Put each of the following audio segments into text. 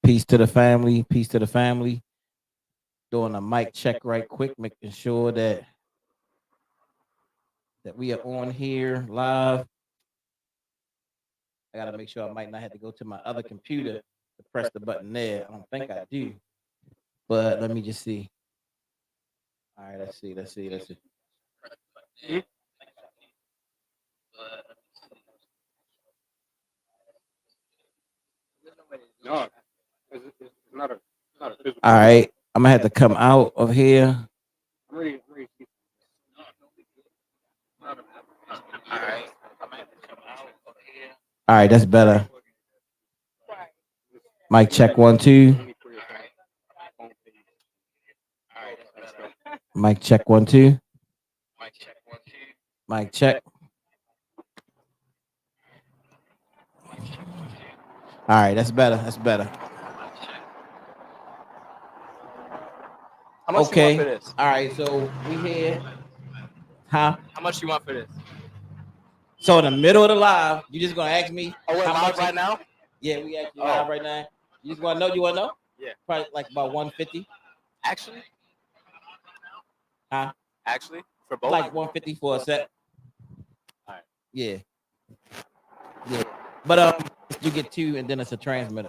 Peace to the family. Peace to the family. Doing a mic check right quick, making sure that we are on here live. I gotta make sure I might not have to go to my other computer to press the button there. I don't think I do, but let me just see. All right, let's see. Let's see. Let's see. No, it's not a physical. All right, I'm gonna have to come out of here. I'm ready. All right, that's better. Mic check 1 2. Mic check 1 2. Mic check. All right, that's better. That's better. How much you want for this? All right, so we here. Huh? How much you want for this? So in the middle of the live, you just gonna ask me? Oh, we're how live much right now? Yeah, we actually live right now. You just wanna know? You wanna know? Yeah. Probably like about 150. Actually? Huh? Actually? For both? Like 150 for a set. All right. Yeah. Yeah. But you get two, and then it's a transmitter.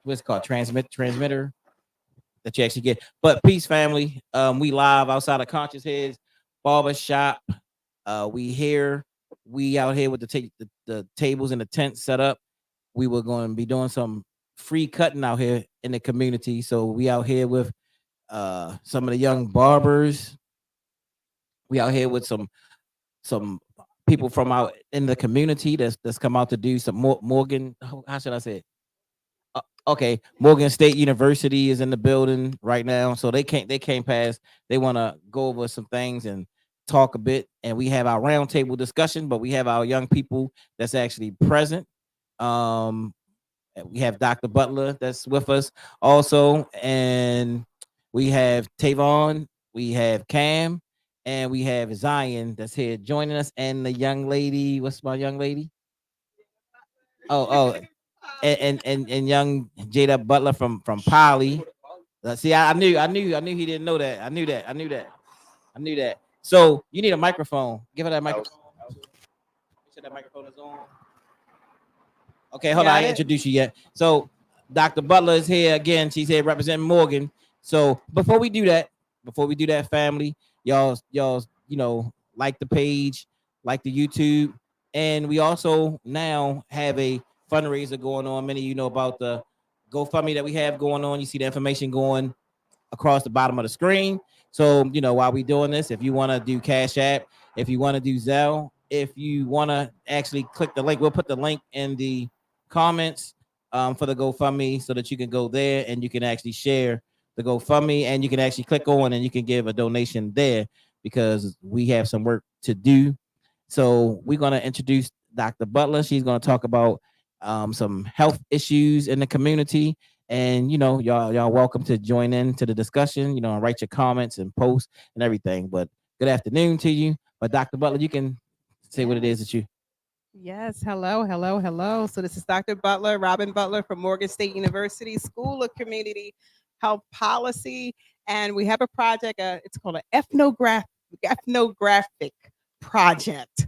What's it called? Transmitter that you actually get. But peace, family. We live outside of Conscious Heads Barber Shop. We out here with the tables and the tent set up. We were going to be doing some free cutting out here in the community. So we out here with some of the young barbers. We out here with some people from out in the community that's come out to do some Morgan. How should I say it? Okay, Morgan State University is in the building right now, so they came past. They want to go over some things and talk a bit, and we have our roundtable discussion. But we have our young people that's actually present. Um, we have Dr. Butler that's with us also, and we have Tavon, we have Cam, and we have Zion that's here joining us, and the young lady. What's my young lady? Oh, and young Jada Butler from Poly. See, I knew he didn't know that. I knew that. So you need a microphone. Give her that microphone. Make sure that microphone is on. Okay, hold on. I didn't introduce you yet. So Dr. Butler is here again. She's here representing Morgan. So before we do that, family, y'all, like the page, like the YouTube, and we also now have a fundraiser going on. Many of you know about the GoFundMe that we have going on. You see the information going across the bottom of the screen. So, while we doing this, if you want to do Cash App, if you want to do Zelle, if you want to actually click the link, we'll put the link in the comments for the GoFundMe so that you can go there and you can actually share the GoFundMe, and you can actually click on and you can give a donation there because we have some work to do. So we're going to introduce Dr. Butler. She's going to talk about some health issues in the community. And y'all welcome to join in to the discussion, and write your comments and posts and everything. But good afternoon to you. But Dr. Butler, you can say what it is that you. Yes, hello. So this is Dr. Butler, Robin Butler from Morgan State University School of Community Health Policy. And we have a project, it's called an ethnographic project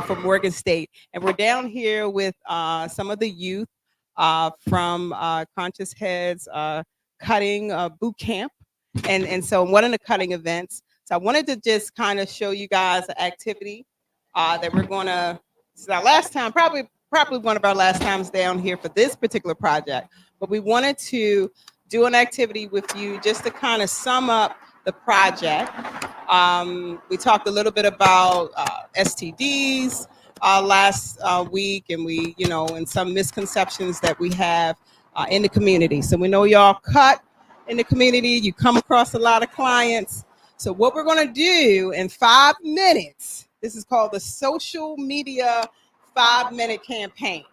for Morgan State. And we're down here with some of the youth from Conscious Heads Cutting Boot Camp. And so one of the cutting events. So I wanted to just kind of show you guys the activity that we're going to. This is our last time, probably one of our last times down here for this particular project. But we wanted to do an activity with you just to kind of sum up the project. We talked a little bit about STDs last week, and and some misconceptions that we have in the community. So we know y'all cut in the community. You come across a lot of clients. So what we're going to do in 5 minutes, this is called the social media 5-minute campaign.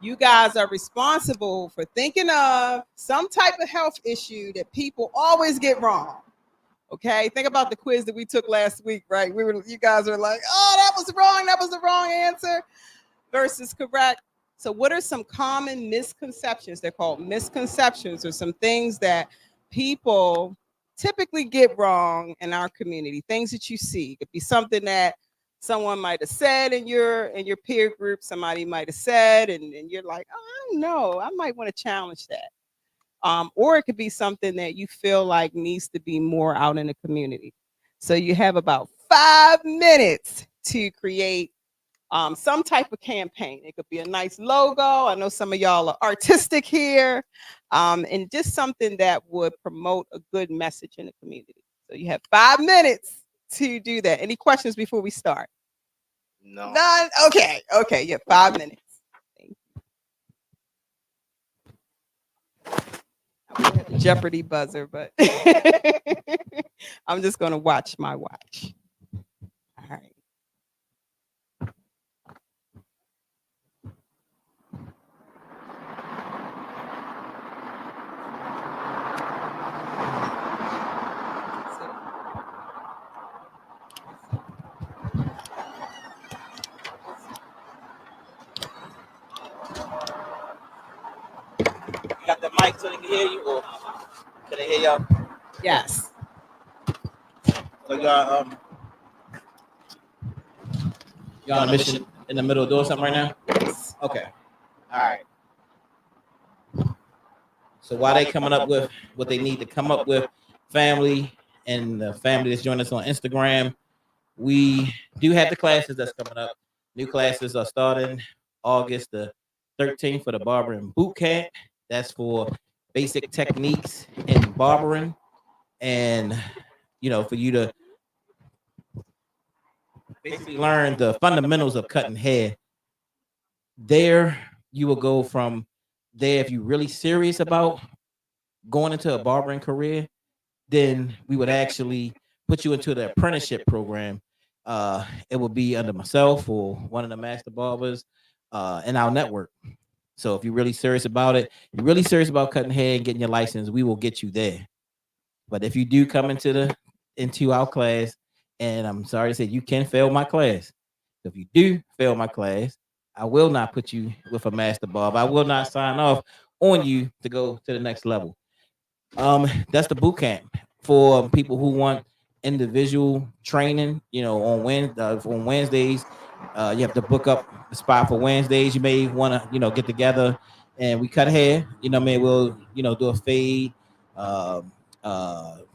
You guys are responsible for thinking of some type of health issue that people always get wrong. Okay, think about the quiz that we took last week, right? You guys are like, oh, that was wrong. That was the wrong answer versus correct. So, what are some common misconceptions? They're called misconceptions, or some things that people typically get wrong in our community. Things that you see. It could be something that someone might have said in your peer group. Somebody might have said, and you're like, oh, I don't know. I might want to challenge that. Or it could be something that you feel like needs to be more out in the community. So you have about 5 minutes to create some type of campaign. It could be a nice logo. I know some of y'all are artistic here, and just something that would promote a good message in the community. So you have 5 minutes to do that. Any questions before we start? No. None? Okay. Okay. You have 5 minutes. Thank you. I would have the Jeopardy buzzer, but I'm just going to watch my watch. All right. You got the mic so they can hear you, or can they hear y'all? Yes. So y'all on a mission in the middle of doing something right now? Yes. Okay. All right. So while they coming up with what they need to come up with, family and the family that's joining us on Instagram, we do have the classes that's coming up. New classes are starting August the 13th for the Barbering Bootcamp. That's for basic techniques in barbering, and for you to basically learn the fundamentals of cutting hair. There, you will go from there. If you're really serious about going into a barbering career, then we would actually put you into the apprenticeship program. It will be under myself or one of the master barbers in our network. So if you're really serious about it, you're really serious about cutting hair and getting your license, we will get you there. But if you do come into our class, and I'm sorry to say you can fail my class. So if you do fail my class, I will not put you with a master barber. I will not sign off on you to go to the next level. That's the boot camp for people who want individual training. On Wednesdays, you have to book up a spot for Wednesdays. You may want to, get together and we cut hair. We'll, do a fade,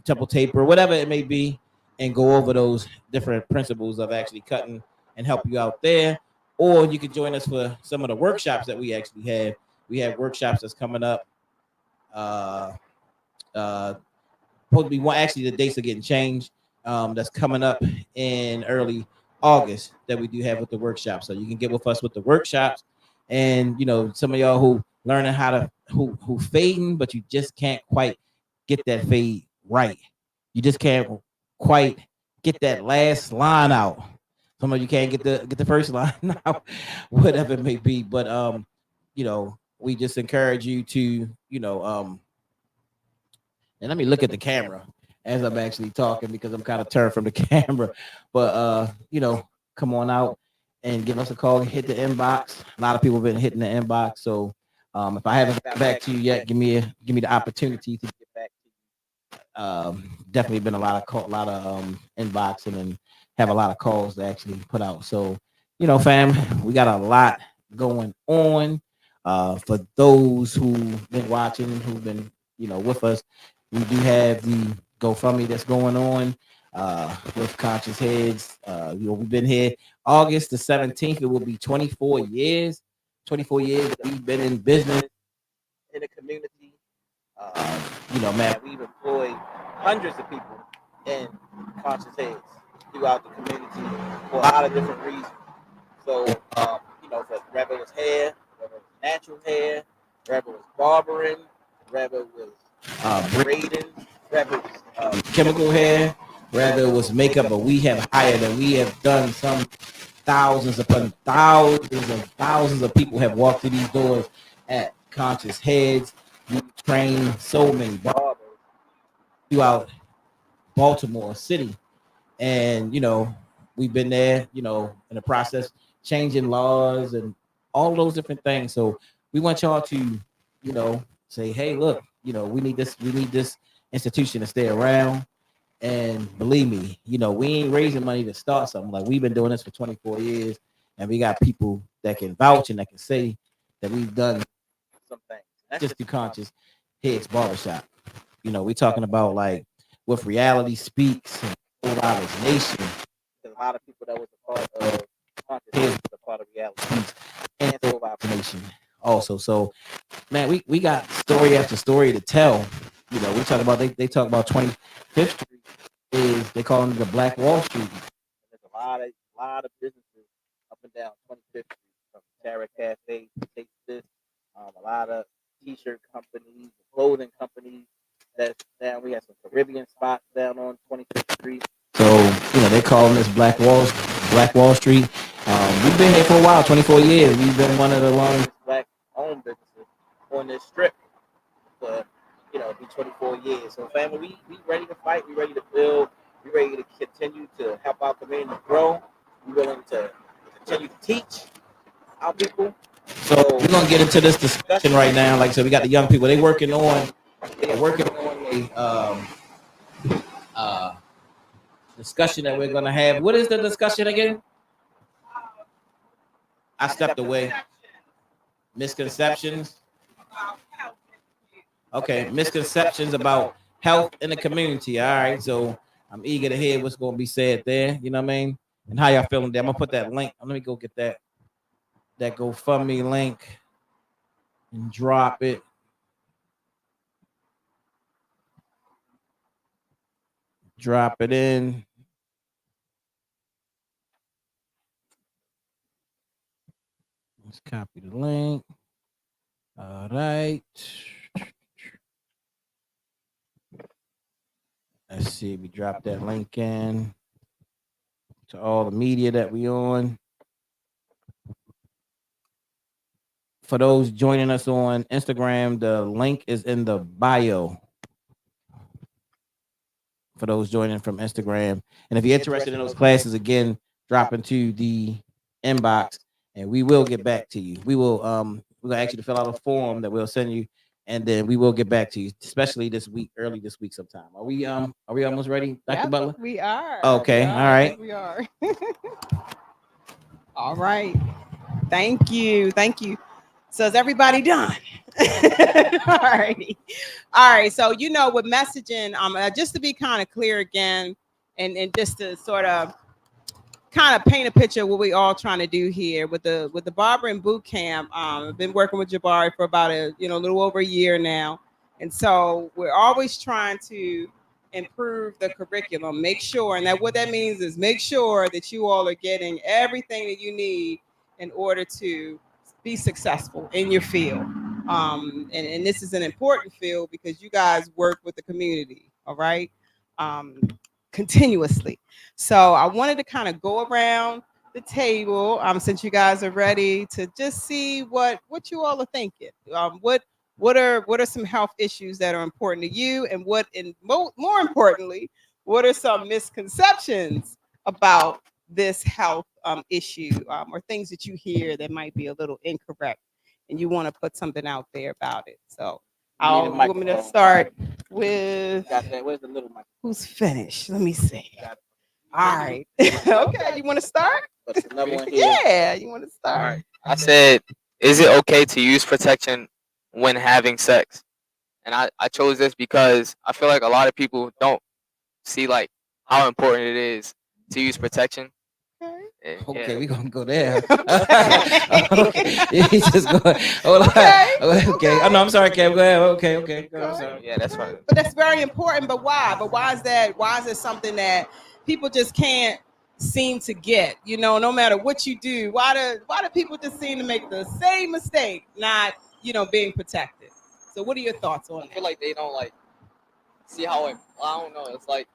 temple taper, whatever it may be, and go over those different principles of actually cutting and help you out there. Or you could join us for some of the workshops that we actually have. We have workshops that's coming up. Supposed to be one. Actually, the dates are getting changed. That's coming up in early August that we do have with the workshop. So you can get with us with the workshops, and some of y'all who learning how to who fading, but you just can't quite get that fade right. You just can't quite get that last line out. Some of you can't get the first line out, whatever it may be. But we just encourage you to and let me look at the camera as I'm actually talking because I'm kind of turned from the camera. But come on out and give us a call. Hit the inbox. A lot of people have been hitting the inbox. So if I haven't got back to you yet, give me the opportunity to get back to you. Definitely been a lot of inboxing and have a lot of calls to actually put out. So fam, we got a lot going on. For those who've been watching, who've been with us, we do have the GoFundMe that's going on with Conscious Heads. We've been here August the 17th. It will be 24 years. 24 years that we've been in business in the community. Man, we've employed hundreds of people in Conscious Heads throughout the community for a lot of different reasons. So, for whether it was hair, whether it was natural hair, whether it was barbering, whether it was braiding, whether it was chemical hair, whether it was makeup, but we have hired and we have done some thousands upon thousands and thousands of people have walked through these doors at Conscious Heads. We train so many barbers throughout Baltimore City. And, we've been there, in the process, changing laws and all those different things. So we want y'all to, say, hey, look, we need this institution to stay around. And believe me, we ain't raising money to start something. Like, we've been doing this for 24 years, and we got people that can vouch and that can say that we've done some things. That's just through Conscious Heads Barbershop. We talking about, like, with Reality Speaks and Old Islands Nation. There's a lot of people that was a part of Conscious Heads was a part of Reality Speaks and Old Islands Nation also. So, man, we got story after story to tell. We talk about they talk about 25th Street is they call it the Black Wall Street. There's a lot of businesses up and down 25th Street, from Tara Cafe to Taste This, a lot of t-shirt companies, clothing companies. That's down. We have some Caribbean spots down on 25th Street. So they're calling this Black Wall Street. We've been here for a while, 24 years. We've been one of the longest black-owned businesses on this strip for be 24 years. So, family, we ready to fight. We ready to build. We ready to continue to help our community grow. We willing to continue to teach our people. So we're gonna get into this discussion right now. Like I said, we got the young people. They're working on a discussion that we're gonna have. What is the discussion again? I stepped away. Misconceptions. Okay, misconceptions about health in the community. All right, so I'm eager to hear what's going to be said there. You know what I mean? And how y'all feeling there? I'm gonna put that link. Let me go get that GoFundMe link and drop it. Drop it in. Let's copy the link. All right. Let's see. We drop that link in to all the media that we on. For those joining us on Instagram, the link is in the bio. For those joining from Instagram, and if you're interested in those classes, again, drop into the inbox, and we will get back to you. We're gonna ask you to fill out a form that we'll send you, and then we will get back to you, especially this week, early this week sometime. Are we almost ready, Dr. Yep, Butler? we are. Okay, We are. all right. We are. All right. Thank you. So is everybody done? All righty. All right. So with messaging, just to be kind of clear again, and just to sort of kind of paint a picture of what we all trying to do here with the Barbering Bootcamp. I've been working with Jabari for about a little over a year now, and so we're always trying to improve the curriculum, make sure, and what that means is make sure that you all are getting everything that you need in order to be successful in your field. And this is an important field because you guys work with the community, all right, continuously. So I wanted to kind of go around the table, since you guys are ready, to just see what you all are thinking. What are some health issues that are important to you, and more importantly, what are some misconceptions about this health issue, or things that you hear that might be a little incorrect, and you want to put something out there about it. So I'm going to start with Where's the little mic? who's finished. Let me see. All right. Okay, you want to start? Another one here. Yeah, you want to start? All right. I said, is it okay to use protection when having sex? And I chose this because I feel like a lot of people don't see like how important it is to use protection. Okay, Yeah. we're gonna go there. Okay. He's just going. Hold on. Okay. Oh no, I'm sorry, Kev. Go ahead. Okay. Go ahead. I'm sorry. Yeah, that's right. But that's very important. But why? Why is that? Why is it something that people just can't seem to get? No matter what you do, why do people just seem to make the same mistake, not being protected? So what are your thoughts on I that? feel like they don't like see how it. I don't know. It's like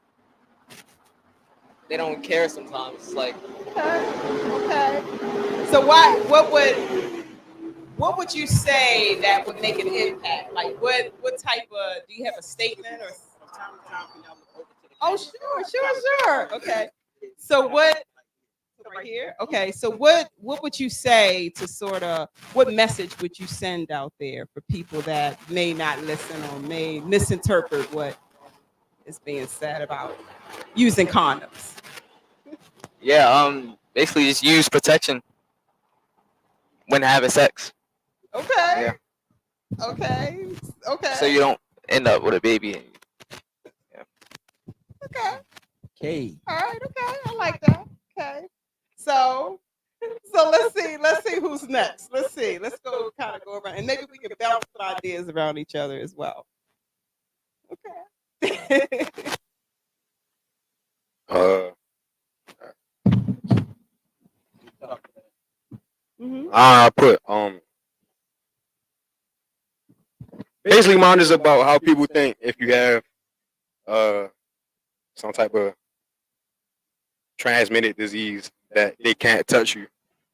they don't care sometimes. It's like Okay. So what would you say that would make an impact? Like what type of, do you have a statement or? Oh, sure. Okay. So what Right here. Okay. So what would you say to sort of what message would you send out there for people that may not listen or may misinterpret what is being said about using condoms? Yeah, basically just use protection when having sex. Okay. Yeah. Okay. Okay. So you don't end up with a baby. Okay. Okay. All right. Okay. I like that. Okay. So let's see who's next. Let's see. Let's go kind of go around and maybe we can bounce some ideas around each other as well. Okay. Uh, Mhm. I put basically mine is about how people think if you have uh some type of transmitted disease that they can't touch you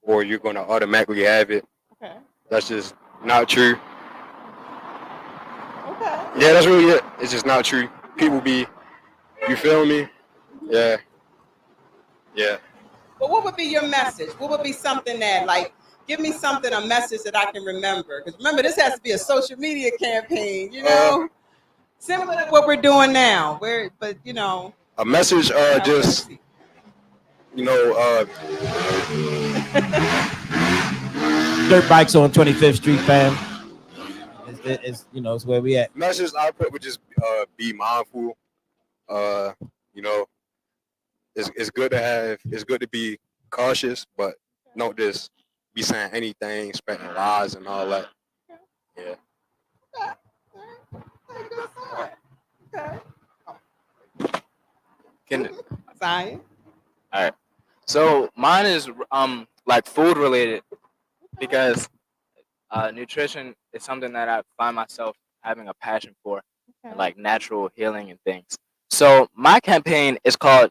or you're gonna automatically have it. Okay. That's just not true. Okay. Yeah, that's really it. It's just not true. People be, you feel me? Yeah. Yeah. But what would be your message? What would be something that, like, give me something, a message that I can remember? Because remember, this has to be a social media campaign, you know? Similar to what we're doing now. But, you know. A message, just, you know, Dirt bikes on 25th Street, fam. It's you know, it's where we at. message I put would just be mindful. You know, it's good to have, it's good to be cautious, but don't just be saying anything, spreading lies and all that. Yeah. Can Science. all right. So mine is like food related because nutrition is something that I find myself having a passion for, and like natural healing and things. So my campaign is called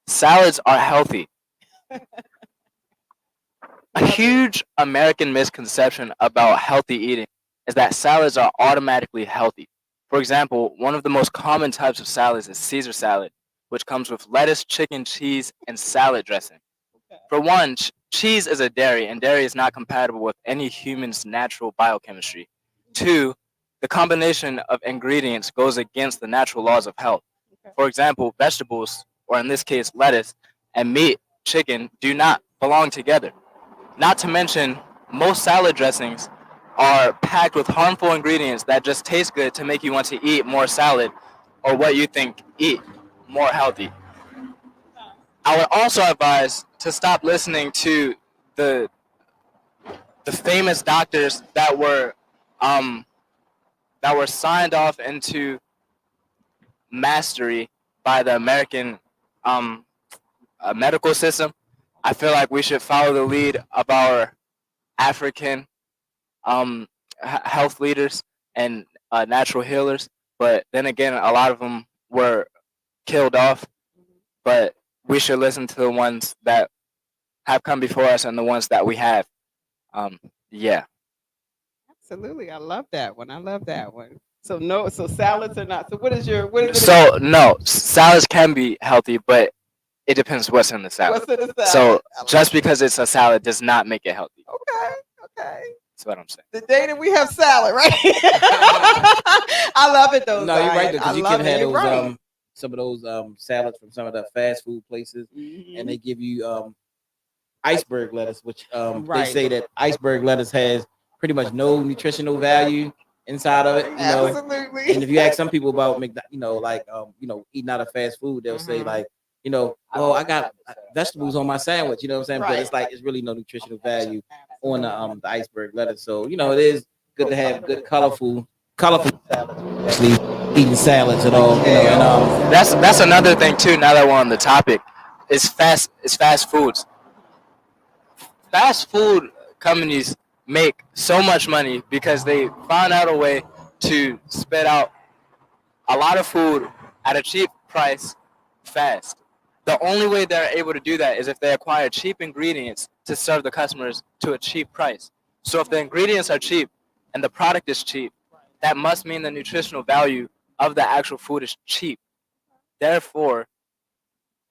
"Salads Are Healthy." A huge American misconception about healthy eating is that salads are automatically healthy. For example, one of the most common types of salads is Caesar salad, which comes with lettuce, chicken, cheese, and salad dressing. For one, cheese is a dairy, and dairy is not compatible with any human's natural biochemistry. Two, the combination of ingredients goes against the natural laws of health. For example, vegetables, or in this case, lettuce, and meat, chicken, do not belong together. Not to mention, most salad dressings are packed with harmful ingredients that just taste good to make you want to eat more salad or what you think eat more healthy. I would also advise to stop listening to the the famous doctors um that were signed off into mastery by the American um medical system. I feel like we should follow the lead of our African um, health leaders and natural healers. But then again, a lot of them were killed off. But we should listen to the ones that have come before us and the ones that we have. Yeah. Absolutely. I love that one. I love that one. So no, so salads are not. So what is it? So no, salads can be healthy, but it depends what's in the salad. What's in the salad? So I love just it. because it's a salad does not make it healthy. Okay. Okay. That's what I'm saying. The day that we have salad, right? I love it though. No, you're right Zion. because I you love can it. have You're those right. some of those salads from some of the fast food places, Mhm. and they give you iceberg lettuce, which they Right. say that iceberg lettuce has pretty much no nutritional value inside of it. You know, Absolutely. and if you ask some people about you know, like eating out of fast food, they'll say Mhm. like, you know, well, I got vegetables on my sandwich. You know what I'm saying? But Right. it's like it's really no nutritional value on the iceberg lettuce. So you know, it is good to have good colorful salads. Actually eating salads and all. You know, and That's another thing too. Now that we're on the topic, is fast foods. Fast food companies make so much money because they found out a way to spit out a lot of food at a cheap price fast. The only way they're able to do that is if they acquire cheap ingredients to serve the customers to a cheap price. So if the ingredients are cheap and the product is cheap, that must mean the nutritional value of the actual food is cheap. Therefore,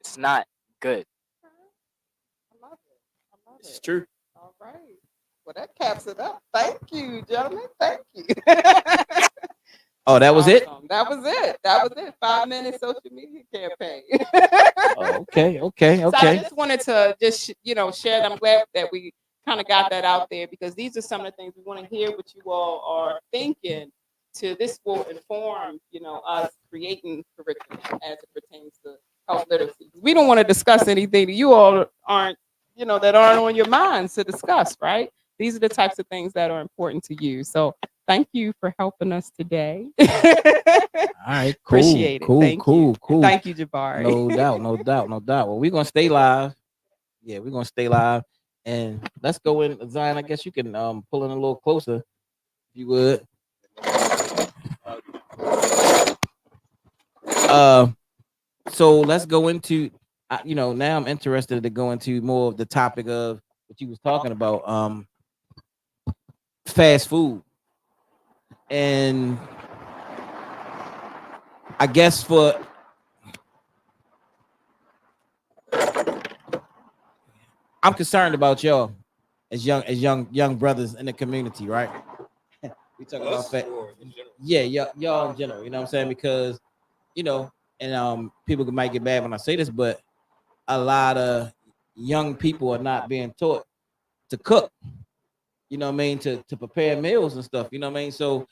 it's not good. I love It's true. All right. Well, that caps it up. Thank you, gentlemen. Thank you. Oh, that was it. Awesome. That was it. That was it. 5 minute social media campaign. Oh, okay, okay, So I okay. just wanted to just share that. I'm glad that we kind of got that out there because these are some of the things we want to hear what you all are thinking. To this will inform us creating curriculum as it pertains to health literacy. We don't want to discuss anything that you all aren't that aren't on your minds to discuss. Right? These are the types of things that are important to you. So thank you for helping us today. All right, cool, Appreciate it. cool, Thank cool, you. cool. Thank you, Jabari. No doubt, no doubt, no doubt. Well, we're gonna stay live. Yeah, we're gonna stay live, and let's go in. Zion, I guess you can pull in a little closer, if you would. Uh, so let's go into. Now I'm interested to go into more of the topic of what you was talking about. Fast food, and I guess I'm concerned about y'all as young brothers in the community, right? We talk about fat. Yeah, y'all in general. You know what I'm saying? Because and people might get mad when I say this, but a lot of young people are not being taught to cook. You know what I mean? To prepare meals and stuff. You know what I mean? So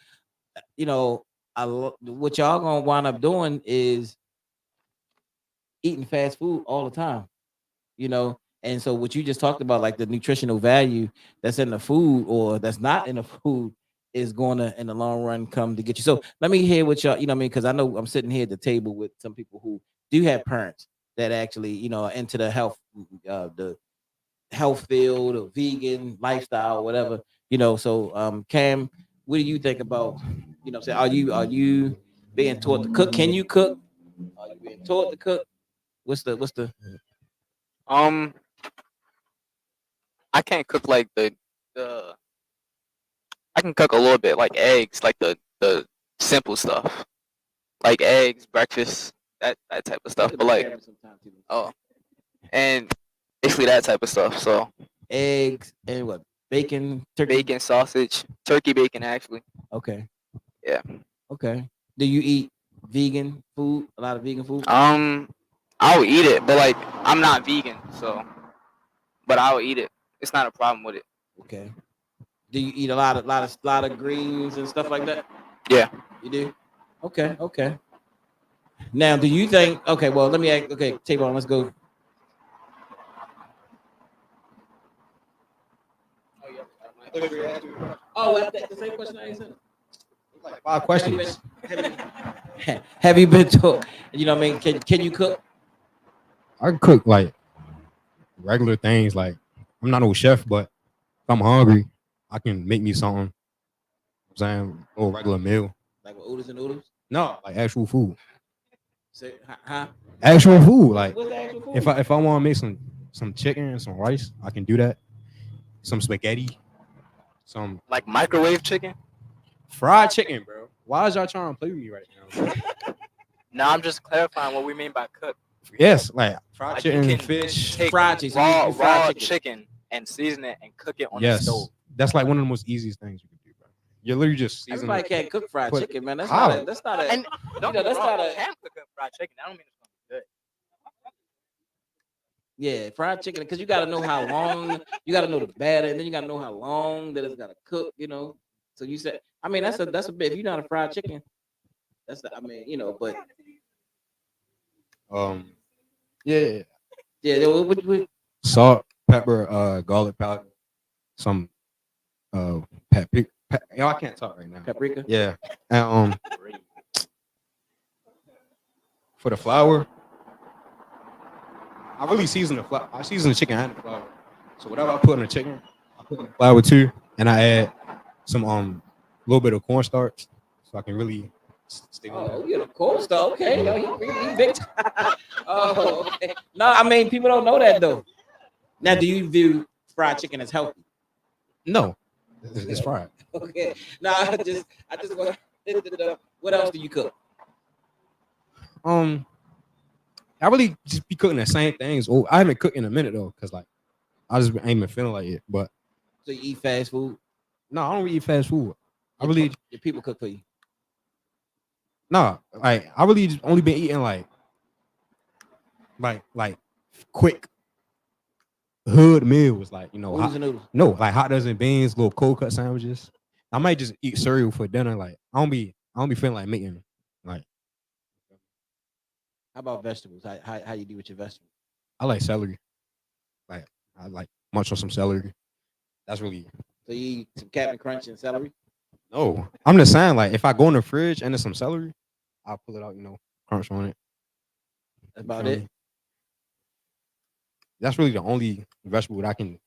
what y'all gonna wind up doing is eating fast food all the time. And so what you just talked about, like the nutritional value that's in the food or that's not in the food, is going to in the long run come to get you. So let me hear what y'all, what I mean, because I know I'm sitting here at the table with some people who do have parents that actually are into the health field or vegan lifestyle, whatever. So Cam, what do you think about, say, are you being taught to cook? Can you cook? Are you being taught to cook? What's the Um, I can't cook like the. I can cook a little bit, like eggs, like the simple stuff, like eggs, breakfast, that type of stuff. But like, oh, and basically that type of stuff. So eggs and what, bacon, turkey? bacon, sausage, turkey bacon, actually. Okay. Yeah. Okay. Do you eat vegan food? A lot of vegan food? I'll eat it, but like I'm not vegan, so but I'll eat it. It's not a problem with it. Okay. Do you eat a lot of greens and stuff like that? Yeah. You do? Okay, okay. Now, do you think? Okay, well, let me ask. Okay, Tavon, let's go. Oh, the same question I answered. Like 5 questions. Have you been taught? You know what I mean? Can you cook? I can cook like regular things. Like I'm not no chef, but if I'm hungry, I can make me something. I'm saying a regular meal. Like with oodles and noodles? No, like actual food. Say, huh? Actual food. Like What's the actual food? if I want to make some chicken and some rice, I can do that. Some spaghetti, some Like microwave chicken? fried chicken, bro. Why is y'all trying to play with me right now? No, I'm just clarifying what we mean by cook. Yes, like fried Like chicken, you can fish. take fried chicken. raw, You fried raw chicken. chicken and season it and cook it on the Yes, stove. that's like one of the most easiest things you can do, bro. You're literally just seasoning. Everybody can't cook fried Put- chicken, man. That's How? not a. That's not a. And don't that's get me wrong, not a. you can cook up fried chicken. I don't mean it's gonna be good. Yeah, fried chicken, because you got to know how long. You got to know the batter, and then you got to know how long that it's got to cook. So you said, I mean, that's a bit. If you're not a fried chicken, I mean, but Yeah, yeah, what, salt, pepper, garlic powder, some paprika. Yo, I can't talk right now. paprika. Yeah, and for the flour, I really season the flour. I season the chicken and the flour. So whatever I put in the chicken, I put in the flour too, and I add some little bit of cornstarch, so I can really stay on Oh, that. you're the cool stuff. Okay, yo, he big time. Oh, okay. No, I mean, people don't know that though. Now, do you view fried chicken as healthy? No, it's fried. Okay. No, I just want. What else do you cook? I really just be cooking the same things. Oh, I haven't cooked in a minute though, cause like I just ain't been feeling like it. But So you eat fast food? no, I don't really eat fast food. I Your really your people cook for you. no, like I really just only been eating like quick hood meals, like Oodles and noodles. no, like hot dozen beans, little cold cut sandwiches. I might just eat cereal for dinner. Like I don't be feeling like making like How about vegetables? How you do with your vegetables? I like celery. Like I like munch on some celery. That's really So you eat some Captain Crunch and celery. no. I'm just saying, like if I go in the fridge and there's some celery, I'll pull it out, crunch on it. That's You about feel it. me? That's really the only vegetable that I can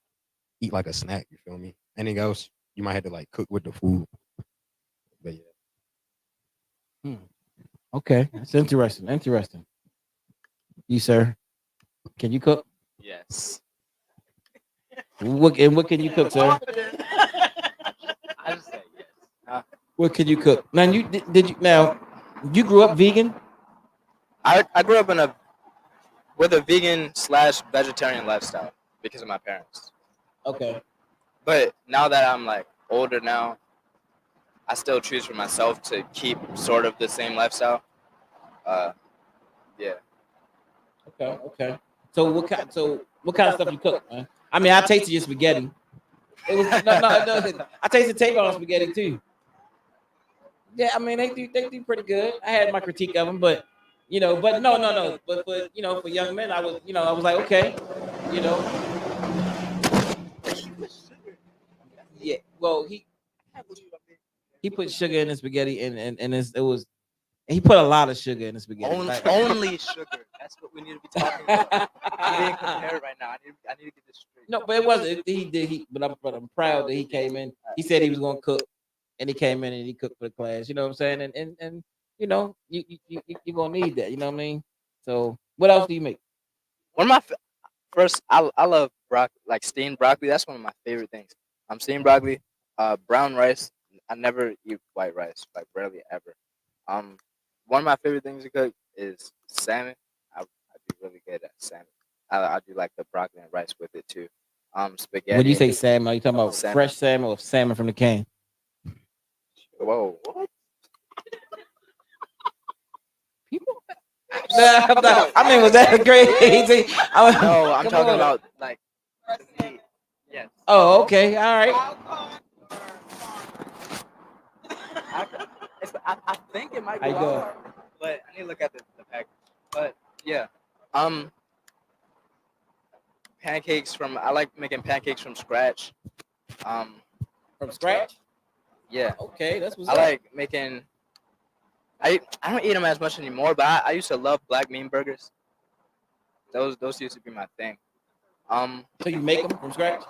eat like a snack. You feel me? Anything else, you might have to like cook with the food. But yeah, Okay, that's interesting. Interesting. You sir, can you cook? Yes. What can you cook, sir? I just say yes. What can you cook? Now did you now you grew up vegan? I grew up with a vegan slash vegetarian lifestyle because of my parents. Okay. But now that I'm like older now, I still choose for myself to keep sort of the same lifestyle. Uh, yeah. Okay. Okay. So what kind of stuff you cook, man? I mean, I tasted your spaghetti. It was no. I tasted Tavon spaghetti too. Yeah, I mean they do pretty good. I had my critique of them, but but no. But for for young men, I was like, okay, you know, yeah. Well, he put sugar in the spaghetti, and he put a lot of sugar in the spaghetti. Like, Only sugar. That's what we need to be talking about. I'm being compared right now. I need to get this straight. no, but it wasn't. He did. But I'm proud that he came in. He said he was going to cook, and he came in and he cooked for the class. You know what I'm saying? And you're gonna need that. You know what I mean? So what else do you make? One of my first, I love broccoli, like steamed broccoli. That's one of my favorite things. Steamed broccoli, brown rice. I never eat white rice, like rarely ever. Um, One of my favorite things to cook is salmon. I do really good at salmon. I do like the broccoli and rice with it too. Spaghetti. When you say salmon, are you talking about Salmon. fresh salmon or salmon from the can? Whoa, what? People. I mean, was that crazy? No, I'm Come talking on. about like the meat. Yes. Oh, okay, all right. I think it might How be you doing? Walmart, but I need to look at the package. But yeah, um, pancakes from I like making pancakes from scratch. Um, From scratch? yeah, Okay, that's what's I up. like making. I don't eat them as much anymore, but I used to love black bean burgers. Those used to be my thing. So you make them from scratch?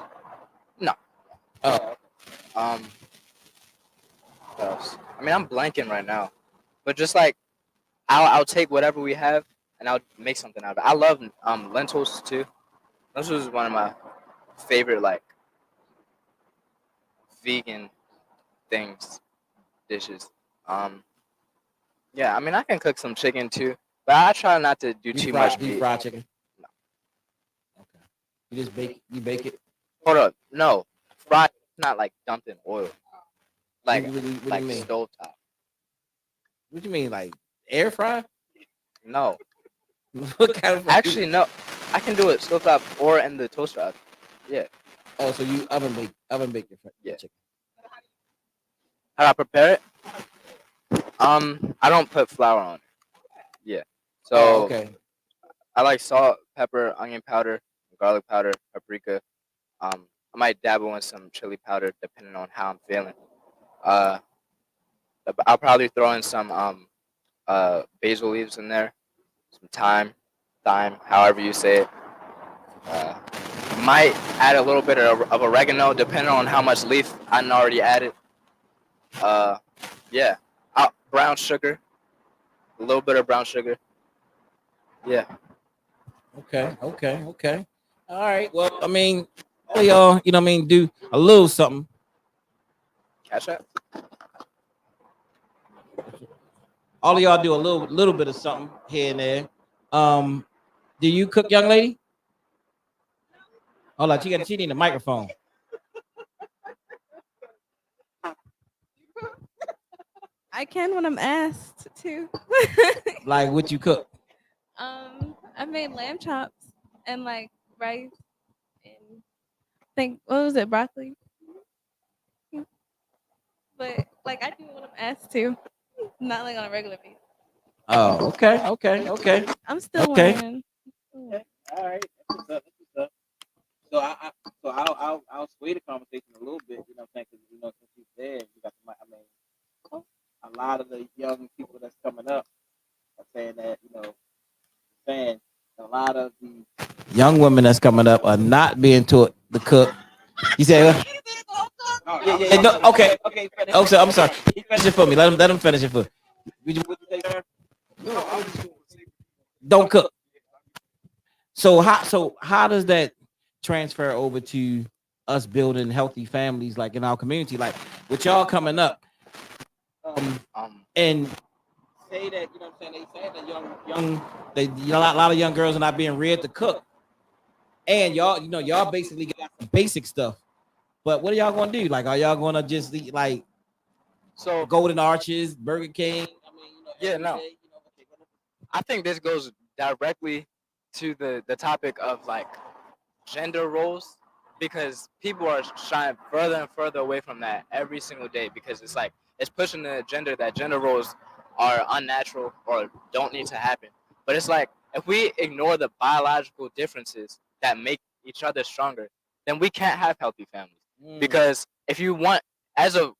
No. Oh, Um, what else? I mean, I'm blanking right now, but just like I'll take whatever we have and I'll make something out of it. I love lentils too. Lentils is one of my favorite like vegan things dishes. Um, yeah, I mean I can cook some chicken too, but I try not to do too much deep meat. fried chicken. Okay. You just bake. You bake it. Hold up, no, fried, not like dumped in oil, like What do you mean? stovetop. What do you mean, like air fry? No, What kind of? actually no, I can do it stovetop or in the toaster oven. Yeah, Oh, so you oven bake your Yeah. chicken. how do I prepare it? I don't put flour on it. Yeah, so Oh, okay. I like salt, pepper, onion powder, garlic powder, paprika. I might dabble in some chili powder depending on how I'm feeling. Uh, I'll probably throw in some basil leaves in there, some thyme, however you say it. Uh, might add a little bit of oregano depending on how much leaf I already added. Uh, yeah, brown sugar, a little bit of brown sugar. Yeah, Okay. All right. Well, I mean, all of y'all, what I mean, do a little something. catch that. All of y'all do a little bit of something here and there. Do you cook, young lady? Hold on, she need a microphone. I can when I'm asked to. Like what you cook. I made lamb chops and like rice and think what was it, broccoli? But like I do it when I'm asked to, not like on a regular basis. Oh, okay. I'm still Okay. learning. All right. That's what's up. That's what's up. So I'll sway the conversation a little bit. You know what I'm saying? Because since you're there, you got the I mean, a lot of the young people that's coming up are saying that saying a lot of the young women that's coming up are not being taught to cook. You say what? Yeah. No, okay. Oh, so I'm sorry. He finish it for me. Let him finish it for. Would you say, sir? Don't cook. So how does that transfer over to us building healthy families like in our community, like with y'all coming up, and say that what I'm saying, they say that a lot of young girls are not being reared to cook, and y'all basically got some basic stuff. But what are y'all gonna do? Like, are y'all gonna just eat like So Golden Arches, Burger King? I mean, Yeah, no. I think this goes directly to the topic of like gender roles, because people are shying further and further away from that every single day, because it's like it's pushing the agenda that gender roles are unnatural or don't need to happen. But it's like if we ignore the biological differences that make each other stronger, then we can't have healthy families. Because if you want, as a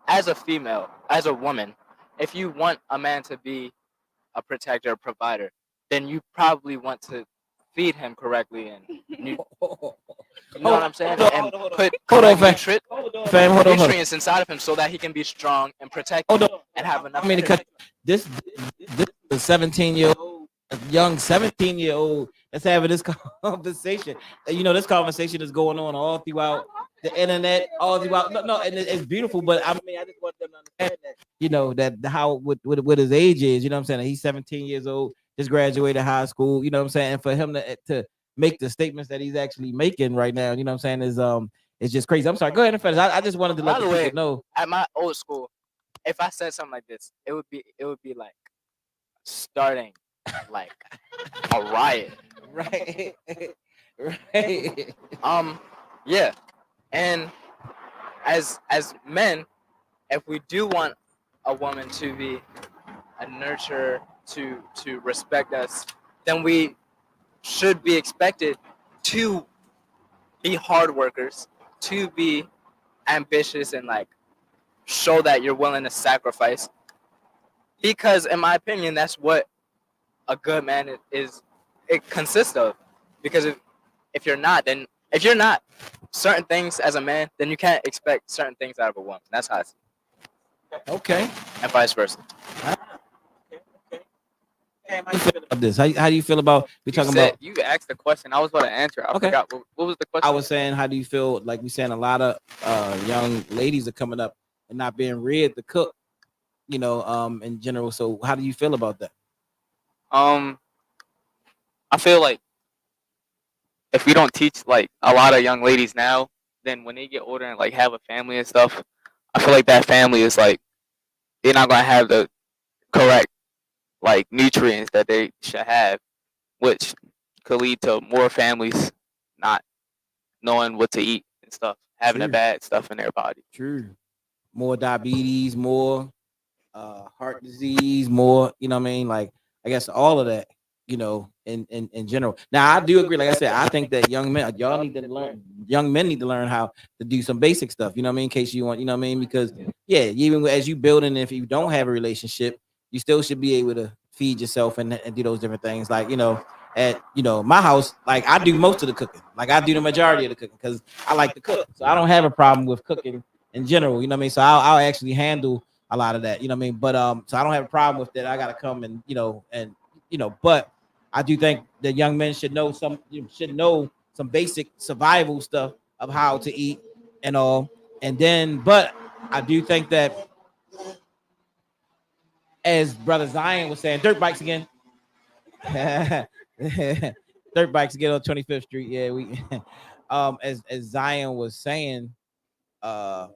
as a female, as a woman, if you want a man to be a protector, a provider, then you probably want to feed him correctly and you know what I'm saying, and put Hold on, correct fam. Fam, hold on. nutrients inside of him so that he can be strong and protected and have enough. I mean, because this is a 17-year-old, a young 17-year-old that's having this conversation. And, this conversation is going on all throughout the internet, all throughout. No, and it's beautiful. But I mean, I just want them to understand that, that how what his age is. You know what I'm saying? He's 17 years old, just graduated high school. You know what I'm saying? And for him to make the statements that he's actually making right now, you know what I'm saying, is it's just crazy. I'm sorry. Go ahead and finish. I just wanted to let By the the way, people know. at my old school, if I said something like this, it would be like starting like a riot. Right. Right. Yeah, and as men, if we do want a woman to be a nurturer, to respect us, then we should be expected to be hard workers, to be ambitious and like show that you're willing to sacrifice. Because in my opinion, that's what a good man is it consists of. Because if you're not, then if you're not certain things as a man, then you can't expect certain things out of a woman. That's how I see it. Okay. And vice versa. How you feel about this? How do you feel about we talking about? You asked the question. I was about to answer. I forgot what was the question. I was saying, how do you feel? Like we saying, a lot of young ladies are coming up and not being reared to cook. In general. So how do you feel about that? I feel like if we don't teach like a lot of young ladies now, then when they get older and like have a family and stuff, I feel like that family is like they're not gonna have the correct like nutrients that they should have, which could lead to more families not knowing what to eat and stuff, having the True. bad stuff in their body. True. More diabetes, more heart disease, more, you know what I mean? Like, I guess all of that, in general. Now, I do agree. Like I said, I think that young men need to learn how to do some basic stuff, you know what I mean? In case you want, you know what I mean? Because, yeah, even as you building, if you don't have a relationship, you still should be able to feed yourself and do those different things. Like, at my house, like I do most of the cooking. Like I do the majority of the cooking because I like to cook. So I don't have a problem with cooking in general, you know what I mean? So I'll actually handle a lot of that, you know what I mean? But so I don't have a problem with that. I gotta come and but I do think that young men should know some basic survival stuff of how to eat and all. And then, but I do think that, as Brother Zion was saying, dirt bikes again. Dirt bikes get on 25th Street. Yeah, we as Zion was saying, uh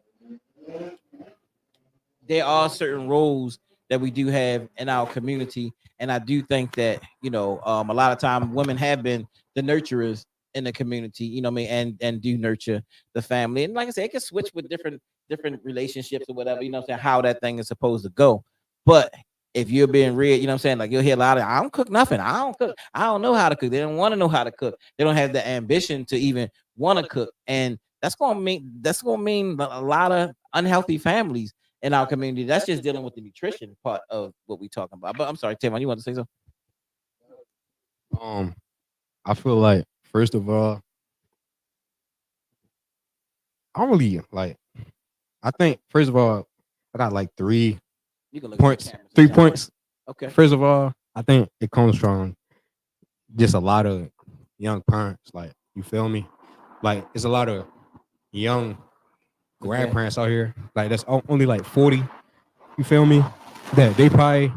there are certain roles that we do have in our community, and I do think that a lot of time women have been the nurturers in the community. You know what I mean, and do nurture the family. And like I said, it can switch with different relationships or whatever. You know what I'm saying, how that thing is supposed to go. But if you're being real, you know what I'm saying, like you'll hear a lot of, I don't cook nothing. I don't cook. I don't know how to cook. They don't want to know how to cook. They don't have the ambition to even want to cook, and that's gonna mean a lot of unhealthy families in our community. That's just dealing with the nutrition part of what we talking about. But I'm sorry, Tim, you want to say something? Um, I feel like first of all, I don't really like. I think first of all, I got like You can look points. at the camera 3 points. Okay. First of all, I think it comes from just a lot of young parents. Like you feel me? Like it's a lot of young grandparents out here. Like that's only like 40. You feel me? That they probably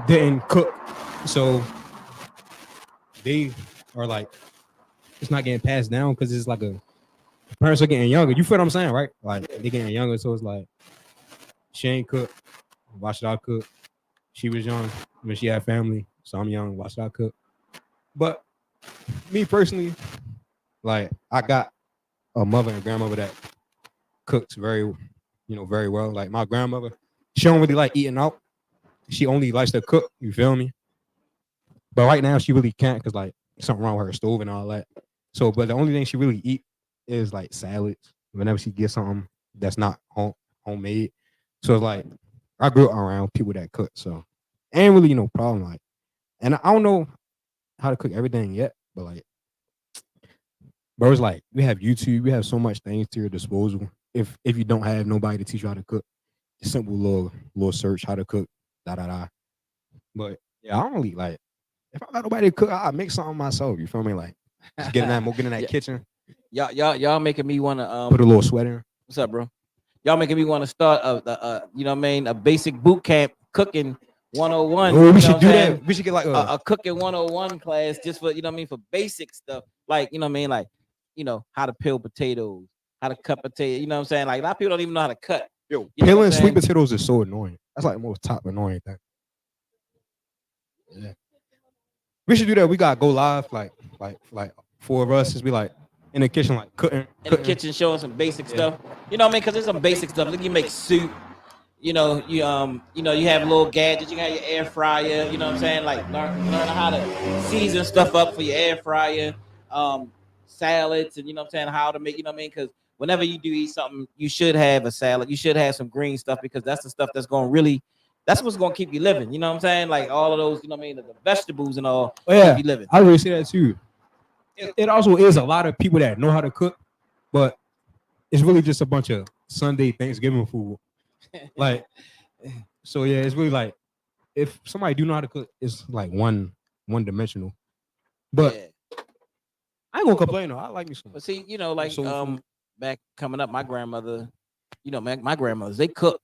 didn't cook, so they are like it's not getting passed down because it's like a parents are getting younger. You feel what I'm saying, right? Like they getting younger, so it's like she ain't cook. Why should I cook? She was young when she had family, so I'm young. Why should I cook? But me personally, like I got a mother and grandmother that cooks very well. Like my grandmother, she don't really like eating out. She only likes to cook. You feel me? But right now she really can't because like something wrong with her stove and all that. So, but the only thing she really eat is like salads. Whenever she gets something that's not homemade, so it's like I grew up around people that cook, so ain't really no problem. Like, and I don't know how to cook everything yet, but like, bro, it's like we have YouTube, we have so much things to your disposal. If you don't have nobody to teach you how to cook, just simple little search how to cook, da da da. But yeah, I don't really like if I got nobody to cook, I make something myself. You feel me? Like just get in that Yeah. kitchen, Y'all making me want to put a little sweat in. what's up, bro? Y'all making me want to start you know what I mean, a basic boot camp cooking 101. Oh, we You know should what do I'm that. saying? We should get like A cooking 101 class just for, you know what I mean, for basic stuff. Like, you know what I mean, like, how to peel potatoes, how to cut potatoes, you know what I'm saying? Like a lot of people don't even know how to cut. yo, You know what peeling I'm sweet saying? potatoes is so annoying. That's like the most top annoying thing. Yeah. We should do that. We gotta go live, like 4 of us. Just be like in the kitchen, like cooking. In the kitchen showing some basic stuff. You know what I mean? Because there's some basic stuff. Like you make soup. You have little gadgets. You got your air fryer. You know what I'm saying? Like learn how to season stuff up for your air fryer. Salads, and you know what I'm saying, how to make. You know what I mean? Because whenever you do eat something, you should have a salad. You should have some green stuff because that's the stuff that's going to really. That's what's going to keep you living. You know what I'm saying? Like all of those. You know what I mean? The vegetables and all. Oh yeah, keep you living. I really say that too. It also is a lot of people that know how to cook, but it's really just a bunch of Sunday Thanksgiving food. Like, so yeah, it's really like if somebody do know how to cook, it's like one dimensional. But Yeah. I ain't gonna complain though. I like me some. But see, like soul food. back coming up, my grandmother, my grandmothers, they cook,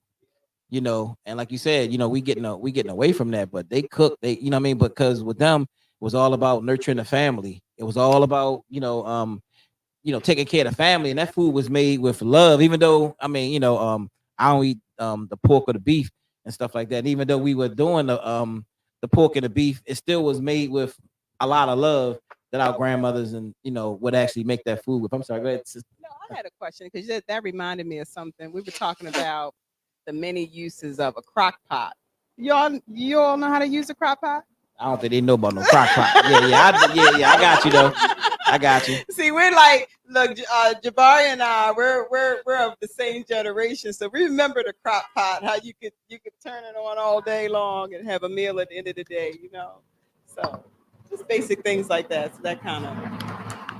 and like you said, we getting away from that, but they cook, you know what I mean, because with them it was all about nurturing the family. It was all about, taking care of the family, and that food was made with love. Even though, I mean, I don't eat the pork or the beef and stuff like that. And even though we were doing the pork and the beef, it still was made with a lot of love that our grandmothers and would actually make that food with. I'm sorry, go ahead. No, I had a question because that reminded me of something. We were talking about the many uses of a crock pot. You all know how to use a crock pot? I don't think they know about no crock pot. I got you though. I got you. See, we're like, look, Jabari and I, we're of the same generation, so we remember the crock pot. How you could turn it on all day long and have a meal at the end of the day, So just basic things like that. So that kind of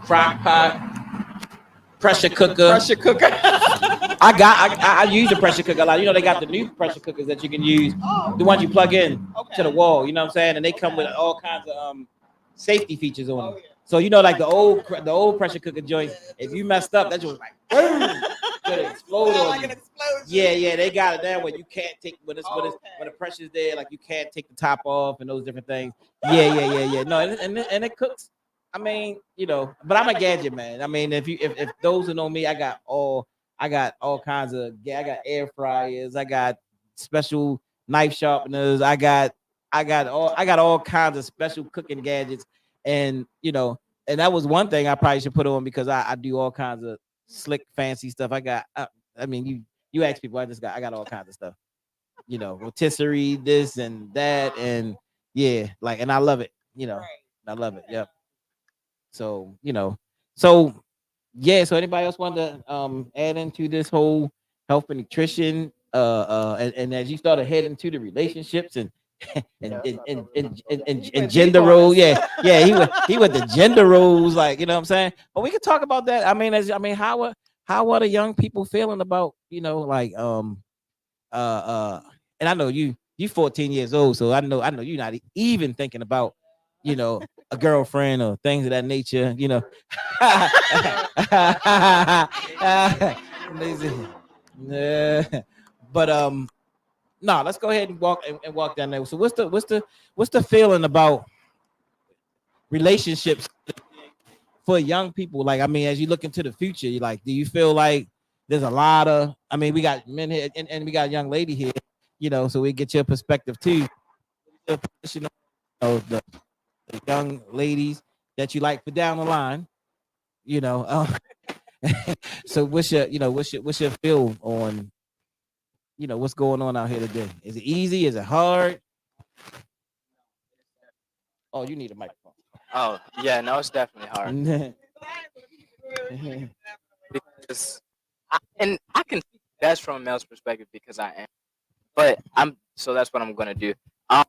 crock pot, pressure cooker. I use the pressure cooker a lot. They got the new pressure cookers that you can use, the ones you plug in to the wall. You know what I'm saying? And they come with all kinds of safety features on them. So like the old pressure cooker joint, if you messed up, that just was like boom, gonna explode on you. Yeah, they got it down where you can't take when the pressure's there, like you can't take the top off and those different things. Yeah. No, and it cooks. I mean, but I'm a gadget man. I mean, if those who know me, I got all kinds of I got air fryers, I got special knife sharpeners, I got all kinds of special cooking gadgets, and and that was one thing I probably should put on because I do all kinds of slick fancy stuff. I mean, you ask people, I got all kinds of stuff, rotisserie, this and that, and yeah, like, and I love it, I love it. Yep. So, so yeah. So anybody else want to add into this whole health and nutrition? And as you started heading to the relationships and He and went deep gender on roles, us. yeah, he went the gender roles, like what I'm saying. But we could talk about that. I mean, how are the young people feeling about like uh uh and I know you 14 years old, so I know you're not even thinking about a girlfriend or things of that nature. Nah. But no, let's go ahead and walk down there. So what's the feeling about relationships for young people? Like, I mean, as you look into the future, you like, do you feel like there's a lot of, I mean, we got men here and we got a young lady here, so we get your perspective too. The young ladies that you like for down the line, you know. So what's your feel on what's going on out here today? Is it easy? Is it hard? Oh, you need a microphone. Oh yeah, no, it's definitely hard because and I can see that's from a male's perspective because I am, but I'm so that's what I'm gonna do. Um,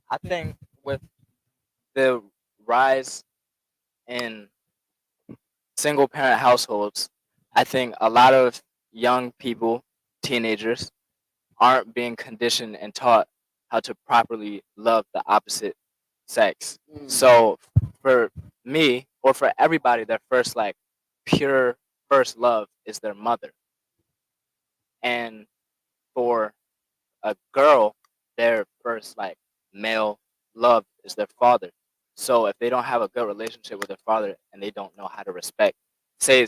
I think with the rise in single parent households, I think a lot of young people, teenagers, aren't being conditioned and taught how to properly love the opposite sex. So for me or for everybody, their first like pure first love is their mother. And for a girl, their first like male love is their father. So if they don't have a good relationship with their father and they don't know how to respect, say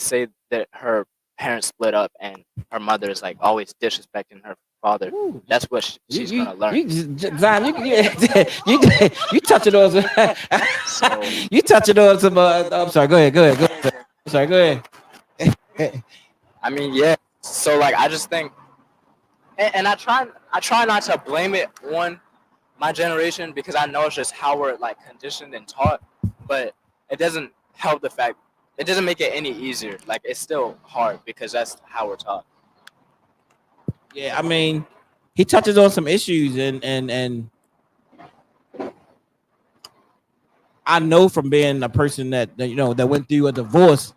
that her parents split up and her mother is like always disrespecting her father, Ooh, that's what she's gonna learn. Zion, you touching on some, So you touching on some. I'm sorry. Go ahead. I'm sorry. Go ahead. I mean, yeah. So like I just think, and I try not to blame it on my generation because I know it's just how we're like conditioned and taught, but it doesn't help the fact it doesn't make it any easier. Like it's still hard because that's how we're taught. Yeah, I mean, he touches on some issues, and I know from being a person that went through a divorce.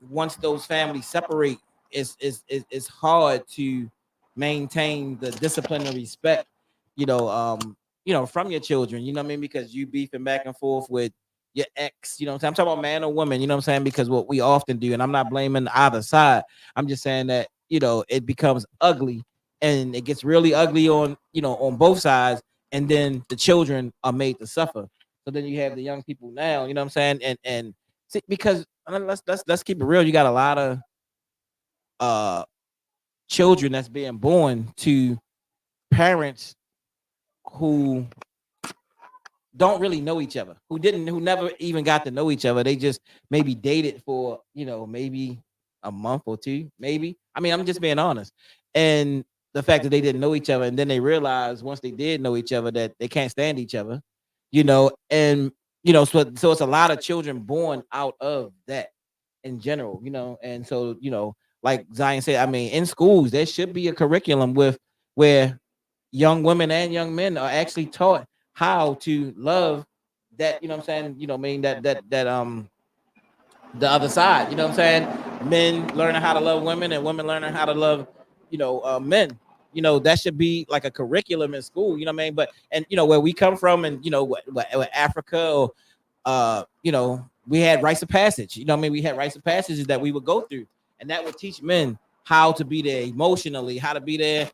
Once those families separate, it's hard to maintain the discipline and respect, from your children. You know what I mean? Because you beefing back and forth with your ex. You know what I'm saying? I'm talking about man or woman. You know what I'm saying? Because what we often do, and I'm not blaming either side. I'm just saying that it becomes ugly, and it gets really ugly on both sides, and then the children are made to suffer. So then you have the young people now. You know what I'm saying? And see, because let's keep it real. You got a lot of uh children that's being born to parents who don't really know each other, who never even got to know each other. They just maybe dated for maybe a month or two, maybe. I mean, I'm just being honest. And the fact that they didn't know each other, and then they realized once they did know each other that they can't stand each other, and so it's a lot of children born out of that in general, and so like Zion said, I mean, in schools there should be a curriculum with where young women and young men are actually taught how to love that, what I'm saying, I mean that the other side, what I'm saying, men learning how to love women and women learning how to love, men. That should be like a curriculum in school, what I mean? But and where we come from, and what Africa, or we had rites of passage. I mean, we had rites of passages that we would go through, and that would teach men how to be there emotionally, how to be there,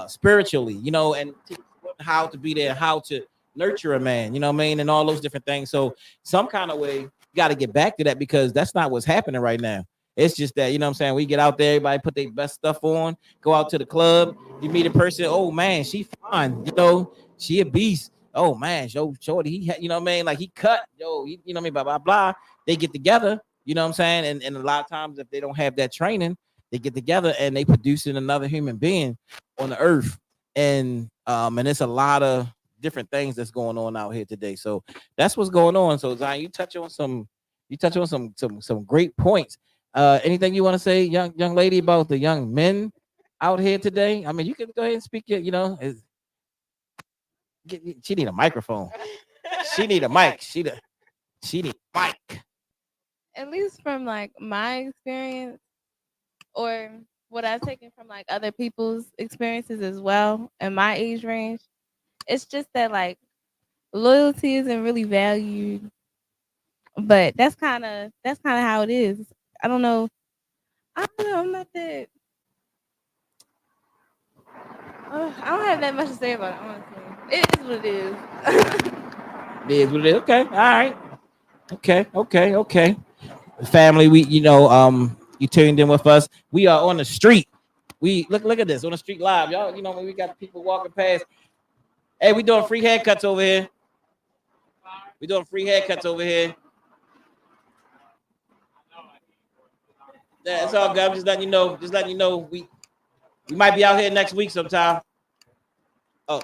spiritually, and teach how to be there, how to nurture a man, you know what I mean, and all those different things. So some kind of way, you got to get back to that because that's not what's happening right now. It's just that, you know what I'm saying, we get out there, everybody put their best stuff on, go out to the club, you meet a person, oh man, she fine, you know, she a beast. Oh man, shorty, you know what I mean, like he cut, you know what I mean, blah blah blah. They get together, you know what I'm saying, and a lot of times if they don't have that training, they get together and they producing another human being on the earth, and it's a lot of different things that's going on out here today. So that's what's going on. So Zion, you touch on some great points. Anything you want to say, young lady, about the young men out here today? I mean, you can go ahead and speak. You know, she need a microphone. She need a mic. She need a mic. At least from like my experience or what I've taken from like other people's experiences as well in my age range, it's just that like loyalty isn't really valued. But that's kind of how it is. I don't know. I don't know. I'm not that. I don't have that much to say about it. Honestly, it is what it is. It is what it is. Okay. All right. Okay. Family, you tuned in with us. We are on the street. We look at this on the street live, y'all. You know, when we got people walking past. Hey, we doing free haircuts over here. We doing free haircuts over here. Yeah, it's all good. I'm just letting you know. Just letting you know we might be out here next week sometime. Oh,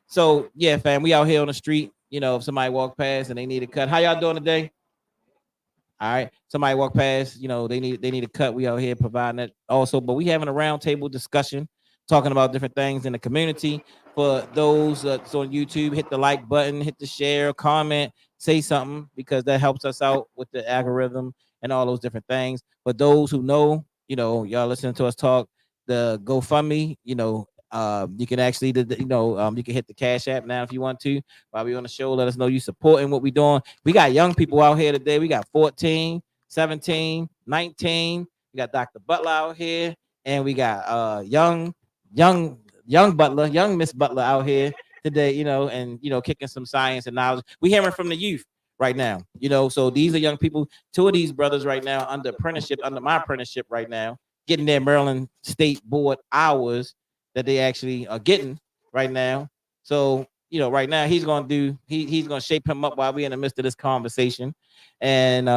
so yeah, fam, we out here on the street. You know, if somebody walk past and they need a cut, how y'all doing today? All right. Somebody walk past, you know, they need a cut. We out here providing it also, but we having a roundtable discussion, talking about different things in the community. For those that's on YouTube, hit the like button, hit the share, comment, say something because that helps us out with the algorithm and all those different things. But those who know, you know, y'all listening to us talk, the GoFundMe, you can actually, you can hit the Cash App now if you want to. While we on the show, let us know you supporting what we doing. We got young people out here today. We got 14, 17, 19. We got Dr. Butler out here, and we got young Butler, young Miss Butler out here today, and kicking some science and knowledge. We hearing from the youth right now, so these are young people. Two of these brothers right now under my apprenticeship right now, getting their Maryland State Board hours that they actually are getting right now. So, right now he's gonna shape him up while we in the midst of this conversation. And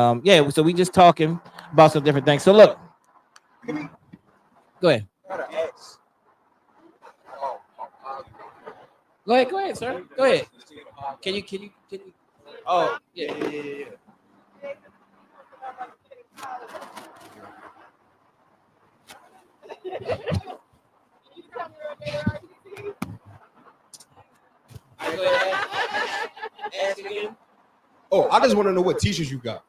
so we just talking about some different things. So look, go ahead. Go ahead, sir. Go ahead. Can you oh yeah. Go ahead. Ask again. Oh, I just want to know what t-shirts you got.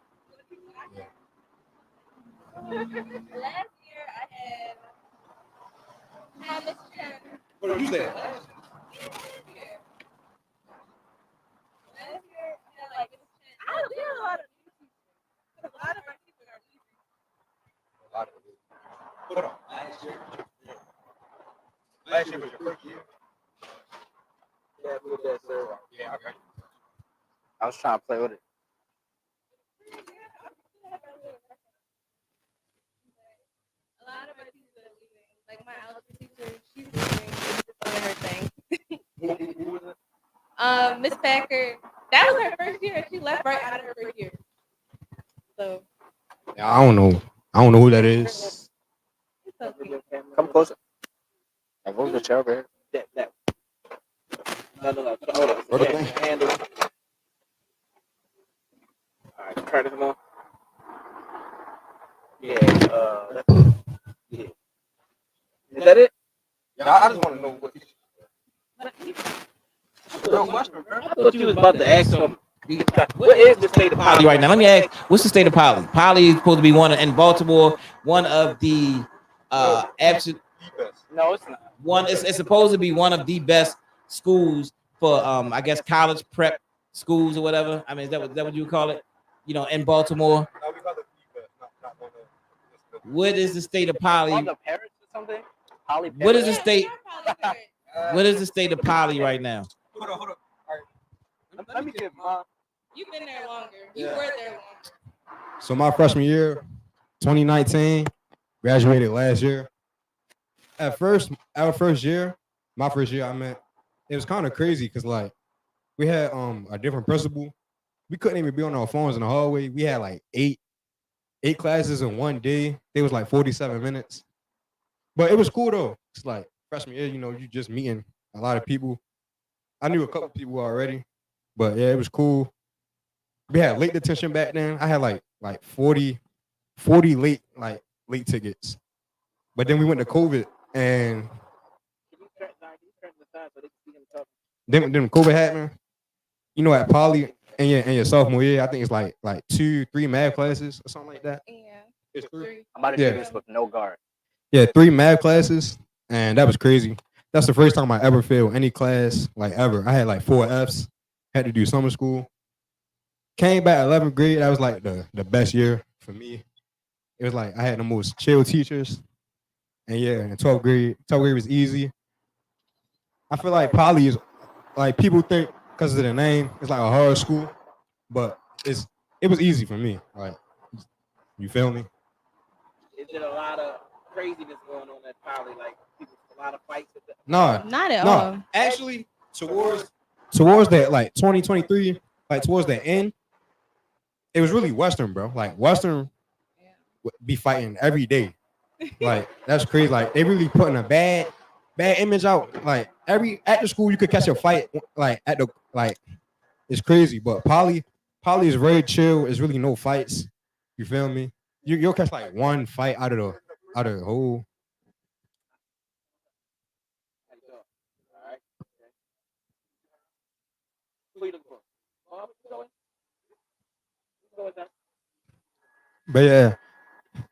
Last year I had Thomas Chen. What did you say? Last year I had like I don't do a lot of a lot of my people are Hold on. Last year was your first year. Yeah, okay. I was trying to play with it. a lot of my teachers are leaving. Like my algebra teacher, she's leaving. She's just doing her thing. Miss Packer, that was her first year, and she left right out of her first year. So Yeah, I don't know. I don't know who that is. it's okay. Come closer. I moved the chair over here. That. No. Hold on. What the thing? Handle. All right, turn it on. Yeah. Yeah. Is that it? Yeah, I just want to know what. I thought you was about to ask something. What is the state of Poly right now? Let me ask. What's the state of Poly? Poly is supposed to be in Baltimore, one of the absolute. No, it's not. It's supposed to be one of the best schools for I guess college prep schools or whatever. I mean, is that what you would call it? In Baltimore. What is the state of Poly? On the Paris or something? Holly What is the Paris? state? What is the state of Poly right now? Hold on. All right. Let me get mine. You've been there longer. You Yeah. were there longer. So my freshman year, 2019, graduated last year. At first, our first year, my first year, I meant it was kind of crazy because like we had a different principal. We couldn't even be on our phones in the hallway. We had like eight classes in one day. It was like 47 minutes. But it was cool though. It's like freshman year, you know, you just meeting a lot of people. I knew a couple people already, but yeah, it was cool. We had late detention back then. I had like 40 late tickets. But then we went to COVID and then COVID happened. You know, at Poly in your sophomore year, I think it's like 2-3 math classes or something like that. Yeah. It's three. Three. I'm about to Yeah. do this with no guard. Yeah, 3 math classes, and that was crazy. That's the first time I ever failed any class, like ever. I had like 4 Fs. Had to do summer school. Came back 11th grade. That was like the best year for me. It was like I had the most chill teachers, and yeah, in 12th grade was easy. I feel like Poly is like people think because of the name, it's like a hard school, but it was easy for me. Like, you feel me? Is there a lot of craziness going on at Poly? Like people, a lot of fights. Nah, Not at no. all. Actually, towards that like 2023, like towards the end, it was really Western, bro. Like Western would be fighting every day. Like that's crazy. Like they really putting a bad image out. Like at the school you could catch a fight. Like at the like it's crazy. But Poly is very chill. It's really no fights. You feel me? You'll catch like one fight out of the whole. But yeah,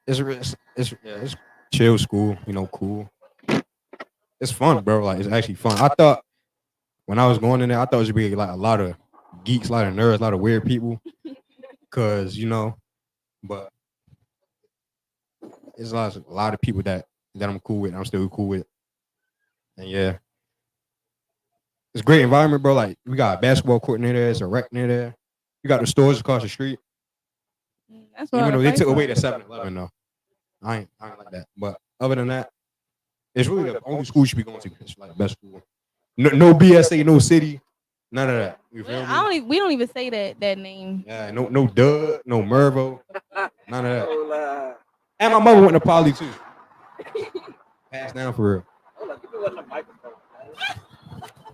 it's chill school. You know, cool. It's fun, bro. Like it's actually fun. I thought when I was going in there, I thought it would be like a lot of geeks, a lot of nerds, a lot of weird people. Cause you know, but there's a lot of people that I'm cool with. I'm still cool with. And yeah. It's a great environment, bro. Like we got a basketball court near there, there's a rec near there. You got the stores across the street. That's what Even I though they like took away about the it. 7-Eleven though. I ain't like that. But other than that, it's really the only school you should be going to. It's like the best school. No BSA, no city, none of that. You feel me? We don't even say that name. Yeah, no Dud, no Mervo, none of that. And my mother went to Poly too. Pass down for real.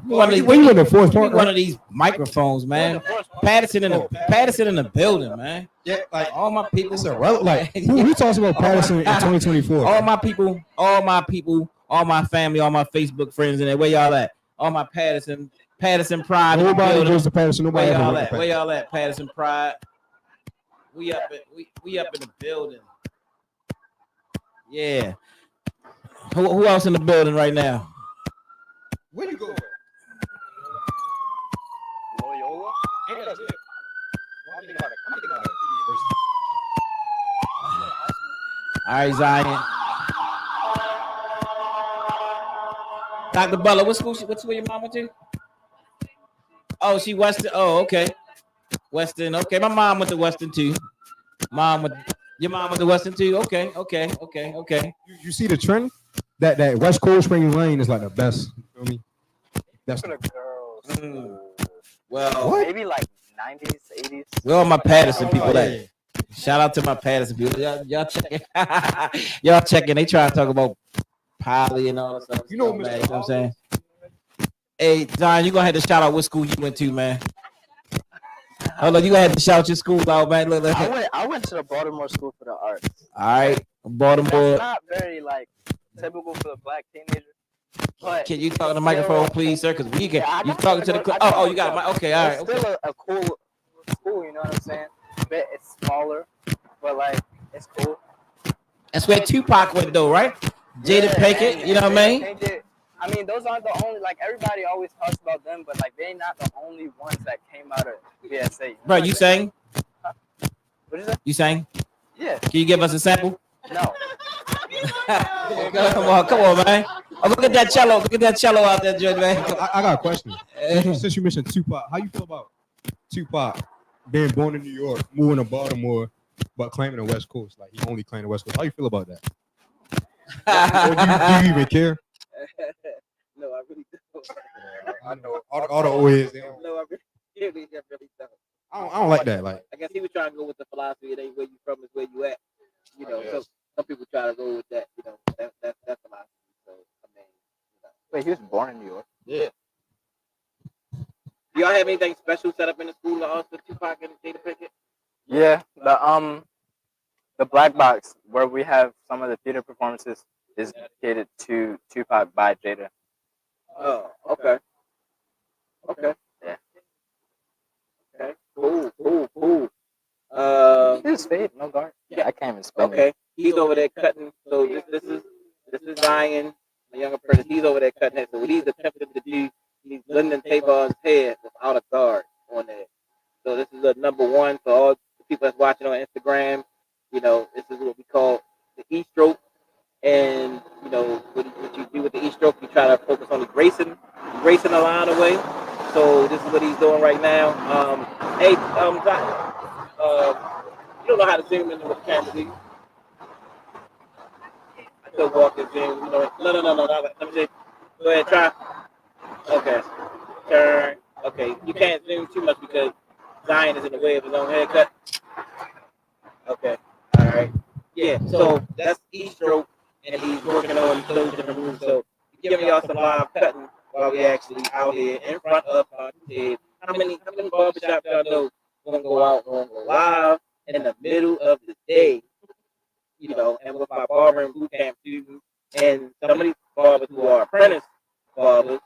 Where you in the fourth part? One of these microphones, man. Patterson in the building, man. Yeah, like All my people. it's a like who talks about Patterson in 2024? All my people, all my family, all my Facebook friends in there. Where y'all at? All my Patterson pride. in the Nobody building. goes to Patterson. Nobody Where ever y'all went at? to Where Patterson. y'all at? Patterson pride. We up in the building. Yeah. Who else in the building right now? Where you go? Loyola? All right, Zion. Dr. Butler, what school your mom went to? Oh, she Western. Oh, okay. Western. Okay, my mom went to Western too. Your mom went to Western too. Okay. You see the trend? That West Cold Spring Lane is like the best. You feel me? That's For the girls. Well, Maybe like 90s, 80s. where all my Patterson people at? Shout out to my Patterson people. Y'all checking. Y'all checking. They try to talk about Poly and all that stuff. You know, man, Mr. you know what I'm saying? Hey, John, you gonna have to shout out what school you went to, man. Hold on, you gonna have to shout your school out, man. Look. I went to the Baltimore School for the Arts. All right, Baltimore. That's not very like typical for the black teenager. But Can you talk to the microphone, please, sir? Because we can. Yeah, I You got talking it. to the? I Oh, know you got my. Okay, all right. it's Okay. still a cool school, you know what I'm saying? But it's smaller, but like it's cool. That's where Tupac went, though, right? Jada Yeah, Pinkett. and You know what I mean? I mean, those aren't the only. Like everybody always talks about them, but like they're not the only ones that came out of VSA. Bro, you sang? What is that? You sang? Yeah. Can you give us a sample? No. Come on, man. Oh, look at that cello. Look at that cello out there, Judge, man. I got a question. Since you mentioned Tupac, how you feel about Tupac being born in New York, moving to Baltimore, but claiming the West Coast. Like he only claimed the West Coast. How you feel about that? Or do you even care? No, I really don't. I know all the old heads. They don't. No, I really don't. I don't like that. Like I guess he was trying to go with the philosophy. It ain't where you from, is where you at. You know, so some people try to go with that. You know, that's philosophy. So I mean, Wait, he was born in New York. yeah. Do y'all have anything special set up in the school to also Tupac and Jada Pinkett? Yeah, the black box where we have some of the theater performances is dedicated to Tupac by Jada. Oh, okay. Okay. Yeah. Okay. Cool. His fade, no guard. Yeah, I can't even spell Okay. He's over there cutting. So this is Zion, a younger person. He's over there cutting it. So what he's attempting to do, he's blending tape on his head without a guard on there. So this is a number one for all the people that's watching on Instagram. You know, this is what we call the E-stroke. And, you know, what you do with the E-stroke, you try to focus on erasing the line away. So this is what he's doing right now. You don't know how to zoom in with the camera, do you? I could walk and zoom. You know, no. Let me see. Go ahead, try. Okay. Turn. Okay. You can't zoom too much because Zion is in the way of his own haircut. Okay. All right. Yeah. So that's E-stroke, and he's working on those different moves. So giving y'all some live cutting while we actually out here in front of head. How many barbershops y'all know gonna go out on live in the middle of the day? You know, and with my barbering bootcamp students, and some of these barbers who are apprentice barbers,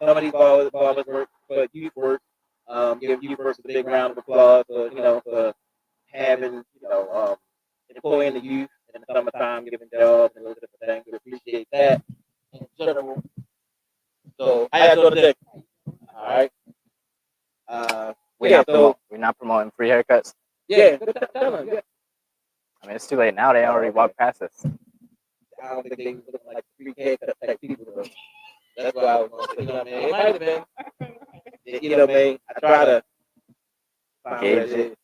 some of these barbers work for youth work. Give youth work a big round of applause for for having employing the youth in the summertime, giving jobs and those different things. We appreciate that in general. So how y'all doing today? All right. We're not promoting free haircuts. Yeah. Tell them, yeah. I mean, it's too late now. They already walked past us. I don't think they look like free haircut type people. Though. That's why I was going to say, you know what I mean? It might have been. You know what I mean? I try to find what it is.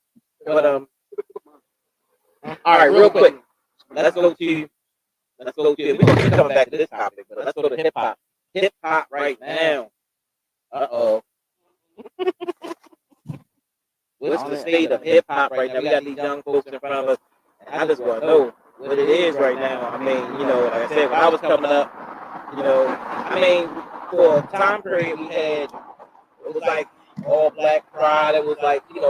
But all right, real quick. Let's go to we're gonna keep coming back to this topic, but let's go to hip hop. Hip hop right now. What's the state of hip hop right now? We got these young folks in front of us, and I just want to know what it is right now. I mean, like I said, when I was coming up, I mean, for a time period we had, it was like all black pride. It was like, people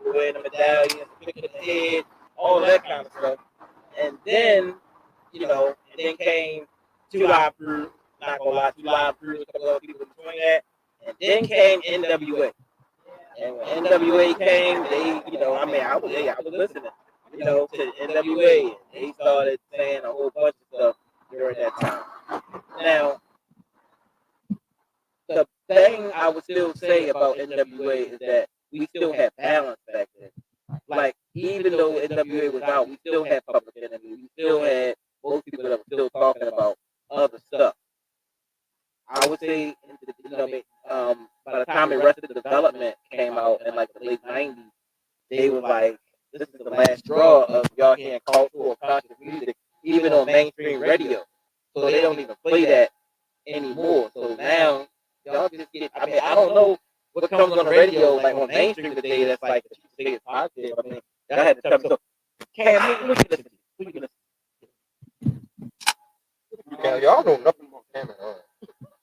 wearing the medallions, picking the head, all that kind of stuff. And then, and then came Two Live Crew, not gonna lie, Two Live Crew, a couple other people in between that. And then came NWA. And when NWA came, I was listening, to NWA. And they started saying a whole bunch of stuff during that time. Now, the thing I would still say about NWA is that we still had balance back then. Like, even though NWA was out, we still had Public Enemy. We still had most people that were still talking about other stuff. I would say, by the time Arrested Development came out in like the late '90s, they were like, "This is the last straw of y'all hearing cultural or conscious music, even on mainstream radio." So they don't even play that anymore. So now y'all just get. I mean, I don't know what comes on the radio like on mainstream today. That's like that you say is positive. I mean, y'all had to tell me. So, Cam, who you listen to? Who you listen Yeah, y'all know nothing about Cam at all.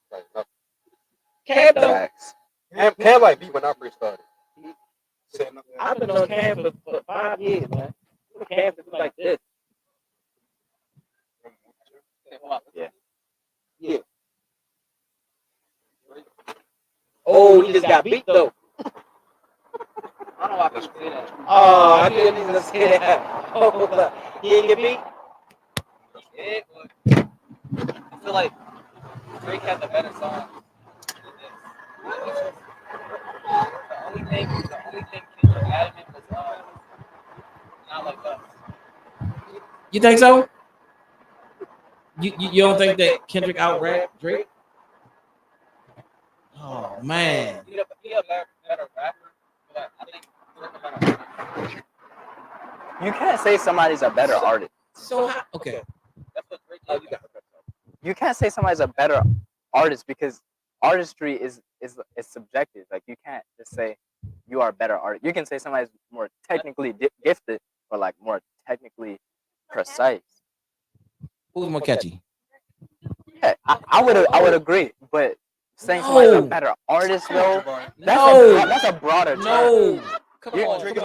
Like nothing. Cam don't. Cam like me when I first started. I've been on Cam for 5 years, man. Cam is like this. Yeah. Oh, he just got beat though. I don't know why people say that. Oh, I didn't even say that. Oh, he didn't get beat. Yeah, but I feel like Drake had the better song than this. The only thing Kendrick added in was not like us. You think so? You don't think that Kendrick out-rapped Drake? Oh man. You can't say somebody's a better artist. So okay. You can't say somebody's a better artist because artistry is subjective. Like you can't just say you are a better artist. You can say somebody's more technically gifted or like more technically precise. Who's more catchy? Yeah, I would agree, but saying somebody's a No. better artist though, No. that's a broader term. No. Come You- on.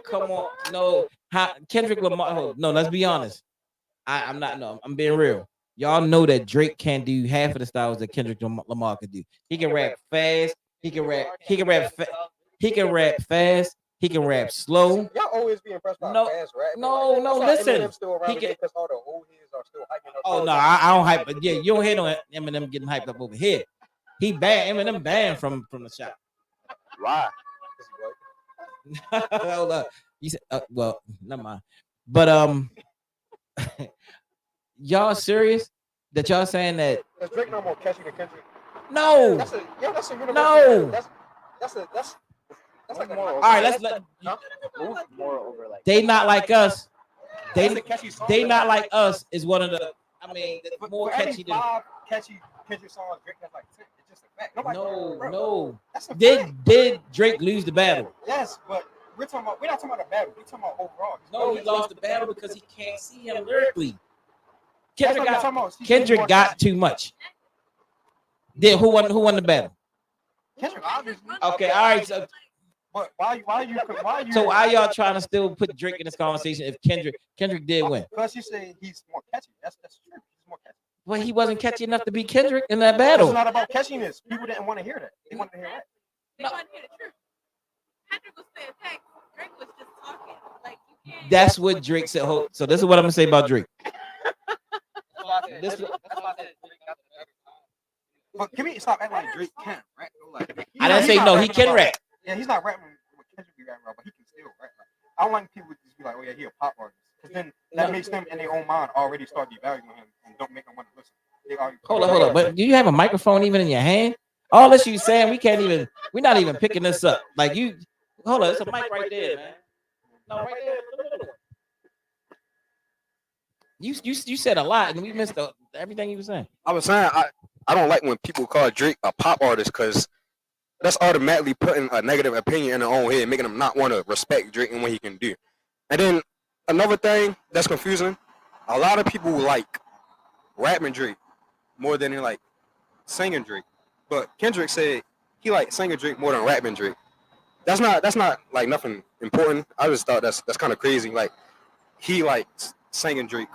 Come on. No. Kendrick Lamar. No, let's be honest. I'm not. No, I'm being real. Y'all know that Drake can't do half of the styles that Kendrick Lamar could do. He can rap fast. He can rap. He can rap. He can rap fast. He can rap slow. Y'all always be impressed by No, fast rap. no, no, listen. He He can- because all the old heads are still hyping up. Oh no, I don't hype. But yeah, you don't hear no Eminem getting hyped up over here. He banned Eminem banned from the shop. Why? Hold up. You said well, never mind. But y'all serious that y'all saying that? Is Drake no more catchy than Kendrick? No. That's a universal. No. That's like more. All right, let's let. Move more over like They not like us. that's a They catchy song. they not like us is one of the. I mean, But more for every catchy than. 5 catchy Kendrick songs, Drake has like 10. It's just a fact. Nobody, No, bro, no. That's a fact. Did Drake lose the battle? Yes, but we're not talking about a battle. We're talking about overall. No, he lost the battle because he can't see him lyrically. That's Kendrick what I'm got talking about. Kendrick got too much. Then who won the battle? Kendrick, obviously. Okay, all right. So But why you? So why y'all trying to still put Drake in this conversation if Kendrick did win? Because you say he's more catchy. That's true. He's more catchy. Well, he wasn't catchy enough to be Kendrick in that It's battle. not about catchiness. People didn't want to hear that. They wanted to hear that. That's what Drake said. So this is what I'm gonna say about Drake. But can we stop acting like Drake can't rap? Like, I didn't say no. He can rap. Yeah, he's not rapping what Kendrick be rapping about, but he can still rap. Like, I don't like people just be like, oh yeah, he a pop artist. Because then that makes them in their own mind already start devaluing him and don't make them want to listen. They already Hold up. But do you have a microphone even in your hand? All this you saying, we're not even picking this up. Like you, hold on, it's a mic right there, man. No, right there. You said a lot and we missed everything you were saying. I was saying I don't like when people call Drake a pop artist because that's automatically putting a negative opinion in their own head, making them not want to respect Drake and what he can do. And then another thing that's confusing, a lot of people like rapping Drake more than they like singing Drake. But Kendrick said he like singing Drake more than rapping Drake. That's not like nothing important. I just thought that's kind of crazy. Like he likes singing Drake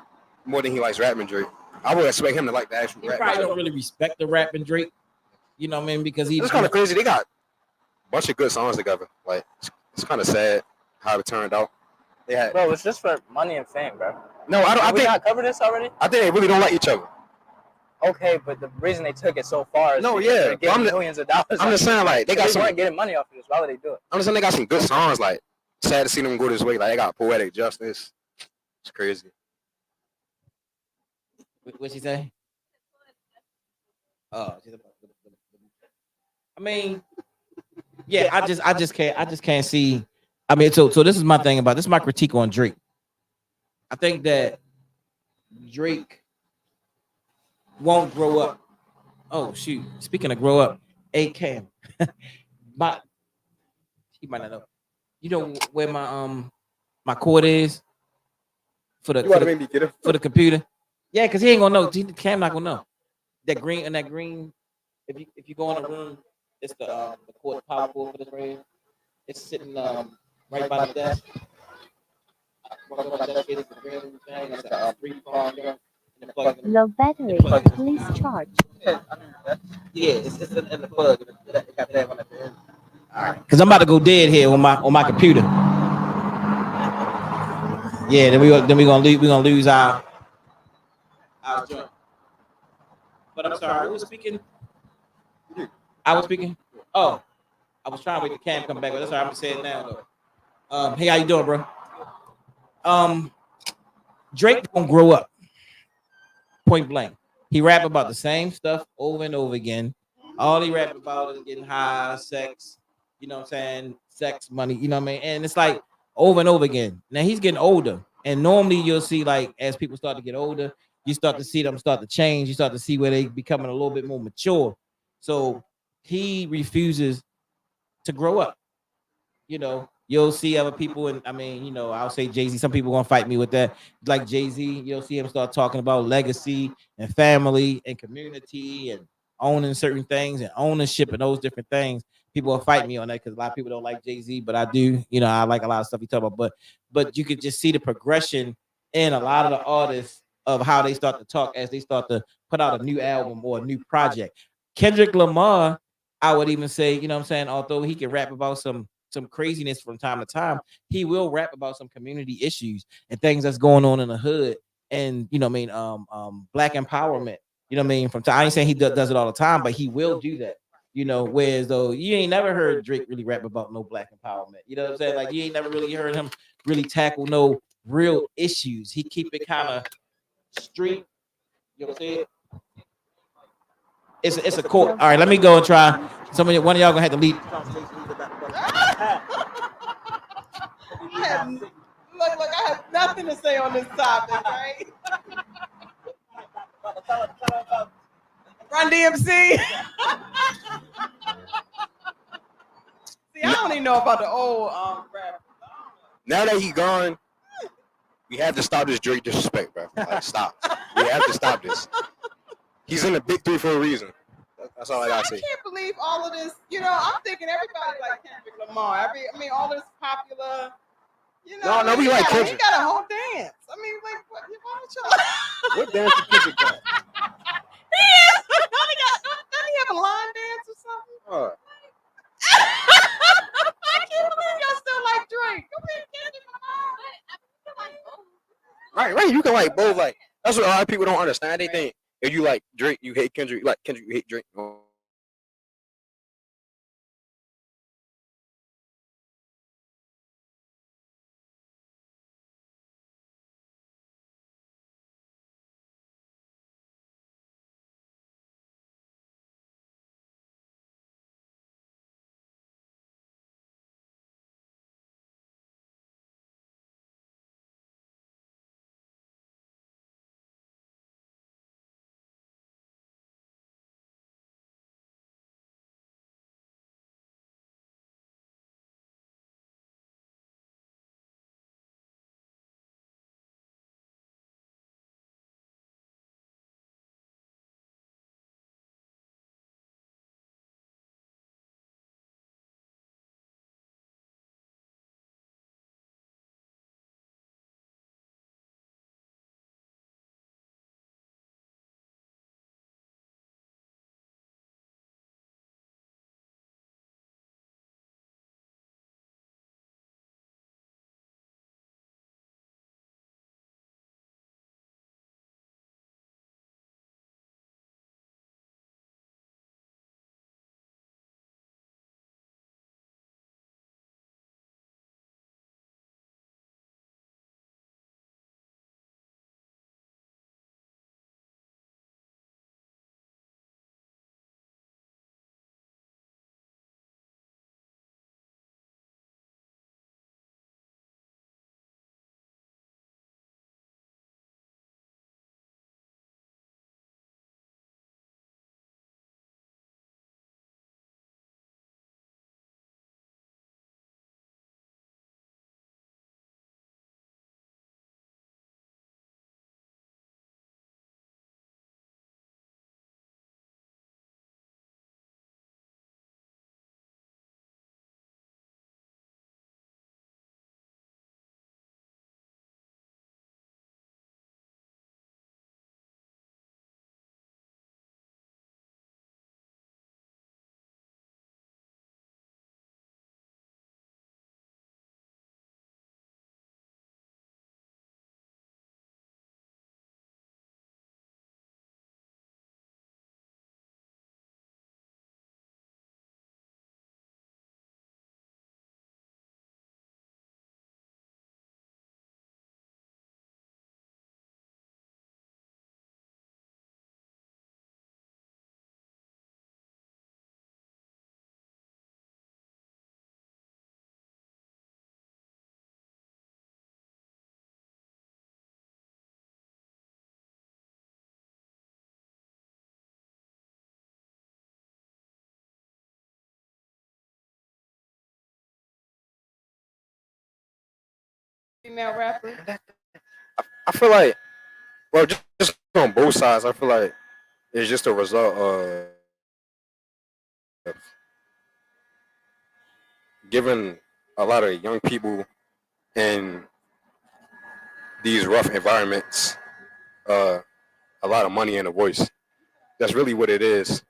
more than he likes rapping Drake. I would expect him to like the actual He rap. probably don't really respect the rapping Drake. You know what I mean? Because he's It's kind of crazy. They got a bunch of good songs together. Like it's kind of sad how it turned out. They had bro, it's just for money and fame, bro. no. I don't. I we think not covered this already. I think they really don't like each other. Okay, but the reason they took it so far is No, because yeah, they're getting I'm millions of dollars. I'm just saying like they got They some. weren't getting money off of this. Why would they do it? I'm just saying they got some good songs. Like sad to see them go this way. Like they got Poetic Justice. It's crazy. What'd she say? Oh, I mean, yeah, I just can't see. I mean, so this is my thing about this. Is my critique on Drake. I think that Drake won't grow up. Oh shoot! Speaking of grow up, Cam, but he might not know. You know where my cord is for You want to the make me get it? for the computer? Yeah, because he ain't gonna know. Cam not gonna know. That green. If you go in the room, it's the cord power cord for this right here. It's sitting right by the desk. Right by the desk, it's the green thing. It's a 3-prong. Low battery, please charge. Yeah, it's in the plug. It got that one at the end. All right. Because I'm about to go dead here on my computer. Yeah, then we gonna lose our joint. But I'm sorry, who was speaking? I was speaking. Oh, I was trying to wait the Cam come back, but that's all right. I'm gonna say it now though. Hey, how you doing, bro? Drake gonna grow up. Point blank. He rap about the same stuff over and over again. All he rap about is getting high, sex, you know what I'm saying? Sex, money, you know what I mean? And it's like over and over again. Now he's getting older. And normally you'll see like as people start to get older, you start to see them start to change. You start to see where they becoming a little bit more mature. So he refuses to grow up. You know, you'll see other people, and I mean, you know, I'll say Jay-Z. Some people gonna fight me with that. Like Jay-Z, you'll see him start talking about legacy and family and community and owning certain things and ownership and those different things. People will fight me on that because a lot of people don't like Jay-Z, but I do. You know, I like a lot of stuff he talk about. But you could just see the progression in a lot of the artists of how they start to talk as they start to put out a new album or a new project. Kendrick Lamar, I would even say, you know what I'm saying, although he can rap about some craziness from time to time, he will rap about some community issues and things that's going on in the hood. And you know what I mean, black empowerment. You know what I mean? From time, I ain't saying he does it all the time, but he will do that. You know, whereas though you ain't never heard Drake really rap about no black empowerment. You know what I'm saying? Like you ain't never really heard him really tackle no real issues. He keep it kind of street. You know what I'm saying? It's a quote. All right, let me go and try. Somebody, one of y'all gonna have to lead. Look, I have nothing to say on this topic, right? Run DMC. See, I don't even know about the old rap. Now that he gone, we have to stop this Drake disrespect, bro. Like, stop. We have to stop this. He's in the big three for a reason. That's all I gotta say. I can't believe all of this. You know, I'm thinking everybody like Kendrick Lamar. I mean, all this popular. You know, No, we like he Kendrick. got a whole dance. I mean, like, why don't y'all? What dance did Kendrick got? He is. Doesn't he have a line dance or something? I can't believe y'all still like Drake. Go ahead, Kendrick Lamar. Right. You can like both. Like that's what a lot of people don't understand. They think if you like Drake, you hate Kendrick. Like Kendrick, you hate Drake. No, female rapper? I feel like, well, just on both sides, I feel like it's just a result of giving a lot of young people in these rough environments uh, a lot of money and a voice. That's really what it is.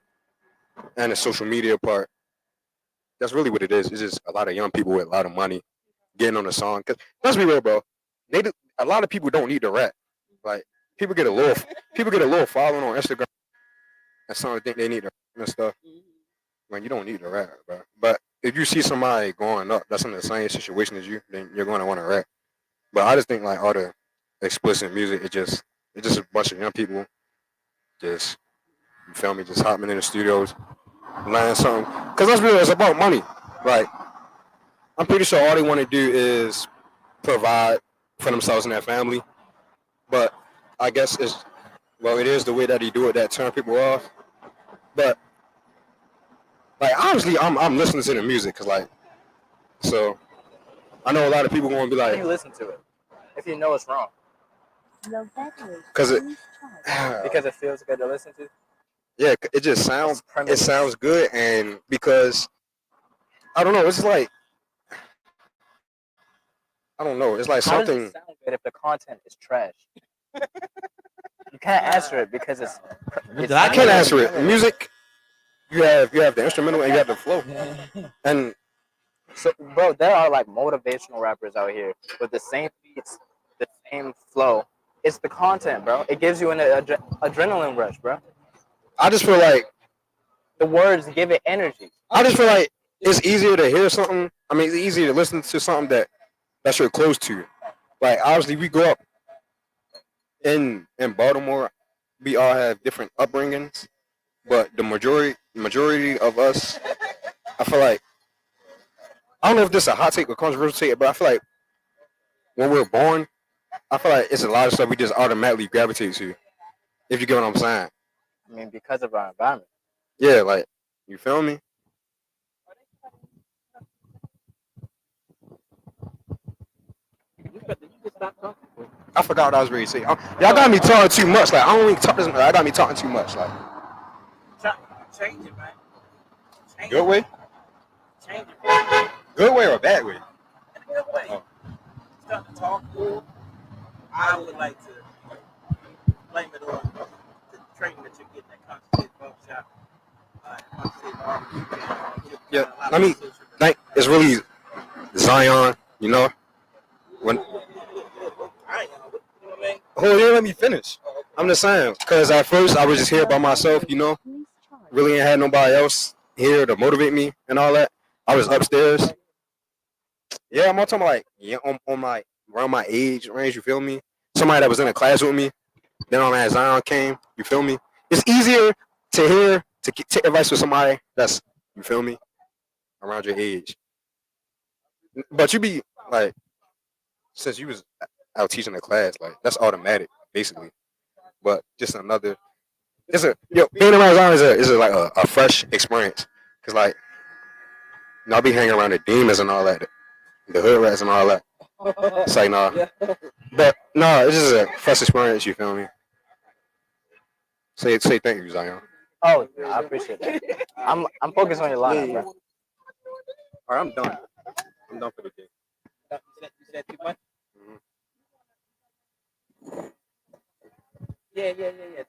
And the social media part, that's really what it is. It's just a lot of young people with a lot of money getting on a song. Cause let's be real, bro. A lot of people don't need to rap. Like people get a little following on Instagram and some think they need to rap and stuff. Man, you don't need to rap, bro. But if you see somebody going up that's in the same situation as you, then you're going to want to rap. But I just think like all the explicit music, it's just a bunch of young people just you feel me, just hopping in the studios, learning something. Cause let's be real, it's about money. Like I'm pretty sure all they want to do is provide for themselves and their family. But I guess it is the way that he do it that turn people off. But like honestly, I'm listening to the music because like so I know a lot of people going to be Why do like you listen to it if you know it's wrong? Low battery. because it Please charge. Because it feels good to listen to. yeah it just It's sounds primitive. good and because I don't know it's like I don't know it's like How does something it sound good if the content is trash? You can't answer it because it's. I can't answer it. Music, you have the instrumental and you have the flow. And So, bro, there are like motivational rappers out here with the same beats, the same flow. It's the content, bro. It gives you an adrenaline rush, bro. I just feel like The words give it energy. it's easier to hear something. I mean, it's easier to listen to something that you're close to. Like obviously, we grew up in Baltimore. We all have different upbringings, but the majority of us, I feel like I don't know if this is a hot take or controversial take, but I feel like when we're born, I feel like it's a lot of stuff we just automatically gravitate to. If you get what I'm saying. I mean, because of our environment. Yeah, like you feel me? I forgot what I was ready to say. Y'all got me talking too much. Like I don't even talk this much. I got me talking too much. Like Change it, man. Change good way, it. Change it. good way or bad way. In a good way. Start to talk cool. I would like to blame it on the training that you're getting at Conscious Barbershop. Yeah, I mean, like it's really Zion. You know, when hold on, let me finish. I'm just saying, cause at first I was just here by myself. You know, Please charge. really ain't had nobody else here to motivate me and all that. I was upstairs. Yeah, I'm all talking about like yeah, on my around my age range. You feel me? Somebody that was in a class with me. Then on that Zion came. You feel me? It's easier to hear to take advice from somebody that's you feel me around your age. But you be like since you was out teaching the class, like that's automatic basically. But just another. It's a being around Zion is like a fresh experience because like I be hanging around the demons and all that, the hood rats and all that. It's like nah, but no, it's just a fresh experience. You feel me? Say thank you, Zion. Oh, I appreciate that. I'm focused on your line, bro. All right, I'm done. I'm done for the day. You said too much? Mhm. Yeah, definitely. Yeah,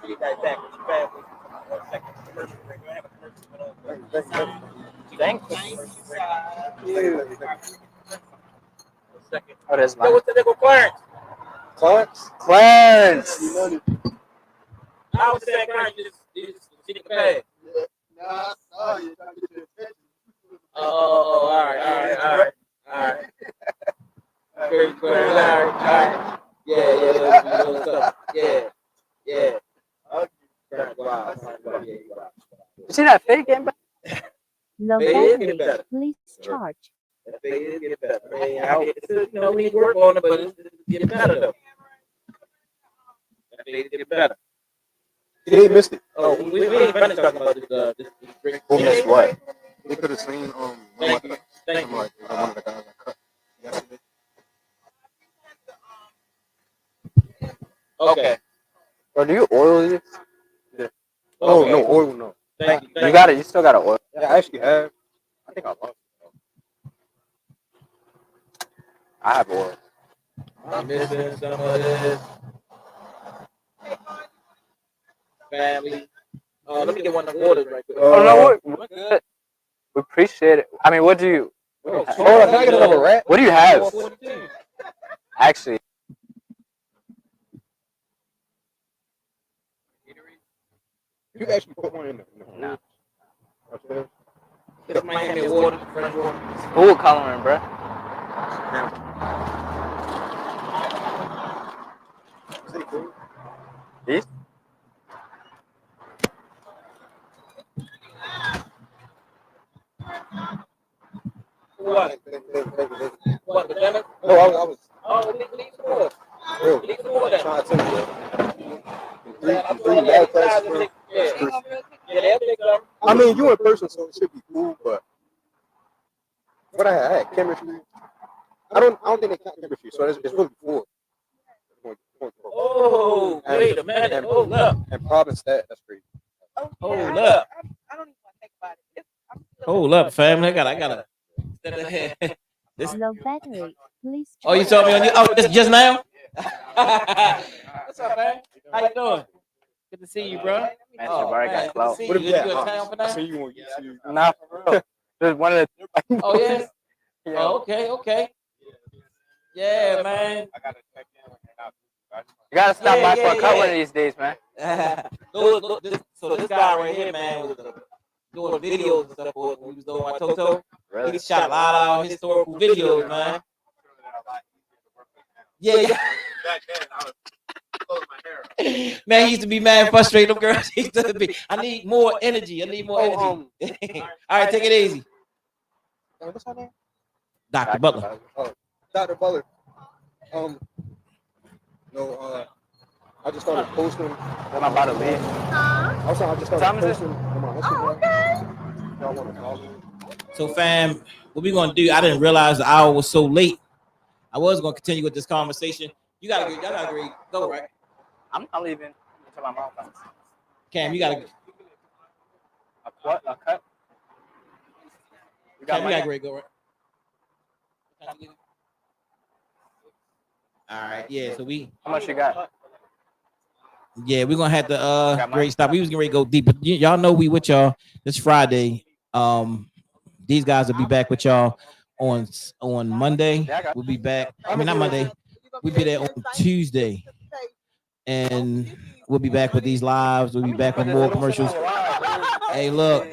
be right back. What you bad with? 1 second. Commercial break. We're gonna have a commercial. Second. Oh, that's Yo, mine. what's the nigga Clarence? Clarence. I was saying Clarence, you just see the bag. Oh, all right. Very Clarence, all right. Yeah, little stuff. Yeah. Wow. You see that fake game? Low It is getting battery. better. Please charge. That fade is getting better. I mean, we need to work on it, but it's getting better though. That fade is getting better. They missed it. Oh, we ain't finished talking about this drink. Who missed what? They could have seen Thank you. Thank you. like one of the guys I cut yesterday. Okay. Or do you oil this? Oh Okay. no, oil no. Thank you. You got it. You still got to oil. Yeah, I actually have. I think I lost it. I have oil. I'm missing some of this. Family. Let me get one of the waters right quick. Oh no, we're good. We appreciate it. I mean, what do you? Hold on, can I get another rat? What do you have? Actually, You actually put one in the no. upstairs. Get Miami water, fresh water. Food coloring, bro. Say cool. These? What? What? The lemon? No, I was Oh, leave water. real Leave water. trying to tell you. I'm Three doing bad that. classes, bro. Yeah, they'll pick up. I mean, you in person, so it should be cool. But what I had chemistry. I don't think they count chemistry, so it's really four. Oh, wait a minute. Hold up. And problem stat, that's crazy. Hold up. I don't even want to think about it. Hold up, family. I gotta step ahead. This. Low battery. Please. Oh, you saw me on you. Oh, this just now. What's up, man? How you doing? Good to see you, bro. Man, Jabari got clout. What What if if you that? in town for I now? see you on YouTube. Nah, for real. Just one of the. Oh yeah. Yeah. Oh, okay. Yeah, man. You gotta stop Yeah, by for a cut yeah. one of these days, man. So this guy right here, man, was doing videos and stuff for when he was doing my Toto. Really? He shot a lot of historical videos, man. Yeah. Man, he used to be mad frustrated. Them girls he used to be. I need more energy. All right, take it easy. What's her name? Dr. Butler. Oh, Dr. Butler. No, I just started posting. I'm about to leave. Also, I just started Time is it? posting on my Instagram. Y'all want to follow me? So, fam, what we gonna do? I didn't realize the hour was so late. I was gonna continue with this conversation. Y'all gotta agree. Go right. I'm not leaving until my mom comes. Cam, you gotta. A what? A cut? You got Cam, you money? gotta agree. Go right. All right. Yeah. So How much you got? we're gonna have to Got mine? great stop. We was getting ready to go deep, but y'all know we with y'all this Friday. These guys will be back with y'all on Monday. Yeah, I got We'll be back. I mean, not Monday. We'll be there on Tuesday, and we'll be back with these lives. We'll be back with more commercials. Hey, look.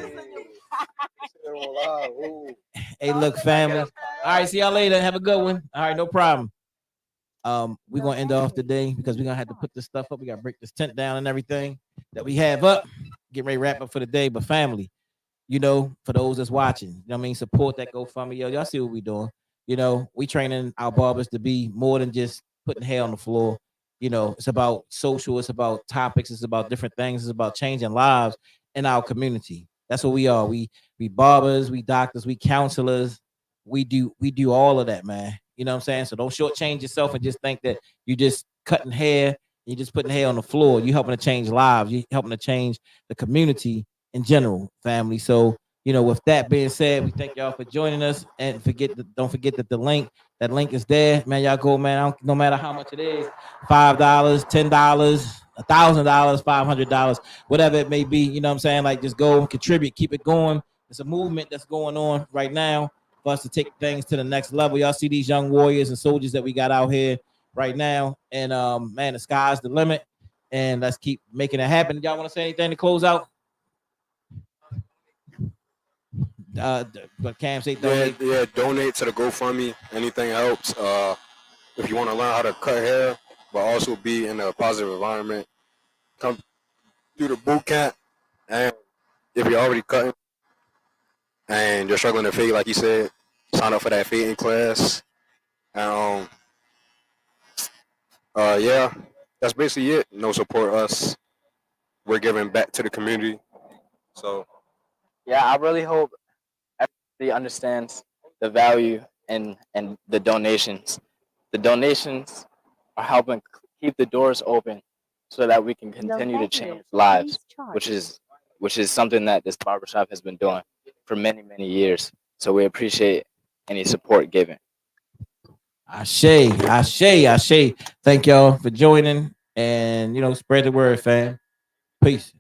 Hey, look, family. All right, see y'all later. Have a good one. All right, no problem. We're gonna end off today because we're gonna have to put this stuff up. We gotta break this tent down and everything that we have up. Get ready to wrap up for the day. But family, for those that's watching, what I mean, support that GoFundMe. Y'all see what we doing. We training our barbers to be more than just putting hair on the floor. It's about social, it's about topics, it's about different things, it's about changing lives in our community. That's what we are. We barbers, we doctors, we counselors, we do all of that, man. You know what I'm saying? So don't shortchange yourself and just think that you just cutting hair, you just putting hair on the floor. You helping to change lives, you helping to change the community in general, family. So, with that being said, we thank y'all for joining us. And don't forget that that link is there. Man, y'all go, man. No matter how much it is, $5, $10, $1,000, $500, whatever it may be. You know what I'm saying? Like, just go contribute, keep it going. It's a movement that's going on right now for us to take things to the next level. Y'all see these young warriors and soldiers that we got out here right now. And man, the sky's the limit. And let's keep making it happen. Y'all want to say anything to close out? But Cam say donate. Yeah, donate to the GoFundMe. Anything helps. If you want to learn how to cut hair, but also be in a positive environment, come do the boot camp. And if you're already cutting and you're struggling to fade, like you said, sign up for that fitting class. Um, yeah, that's basically it. Support us. We're giving back to the community. So Yeah, I really hope everybody understands the value and the donations. The donations are helping keep the doors open so that we can continue to change lives, which is something that this barbershop has been doing for many years. So we appreciate any support given. Ashe, Ashe, Ashe. Thank y'all for joining, and spread the word, fam. Peace.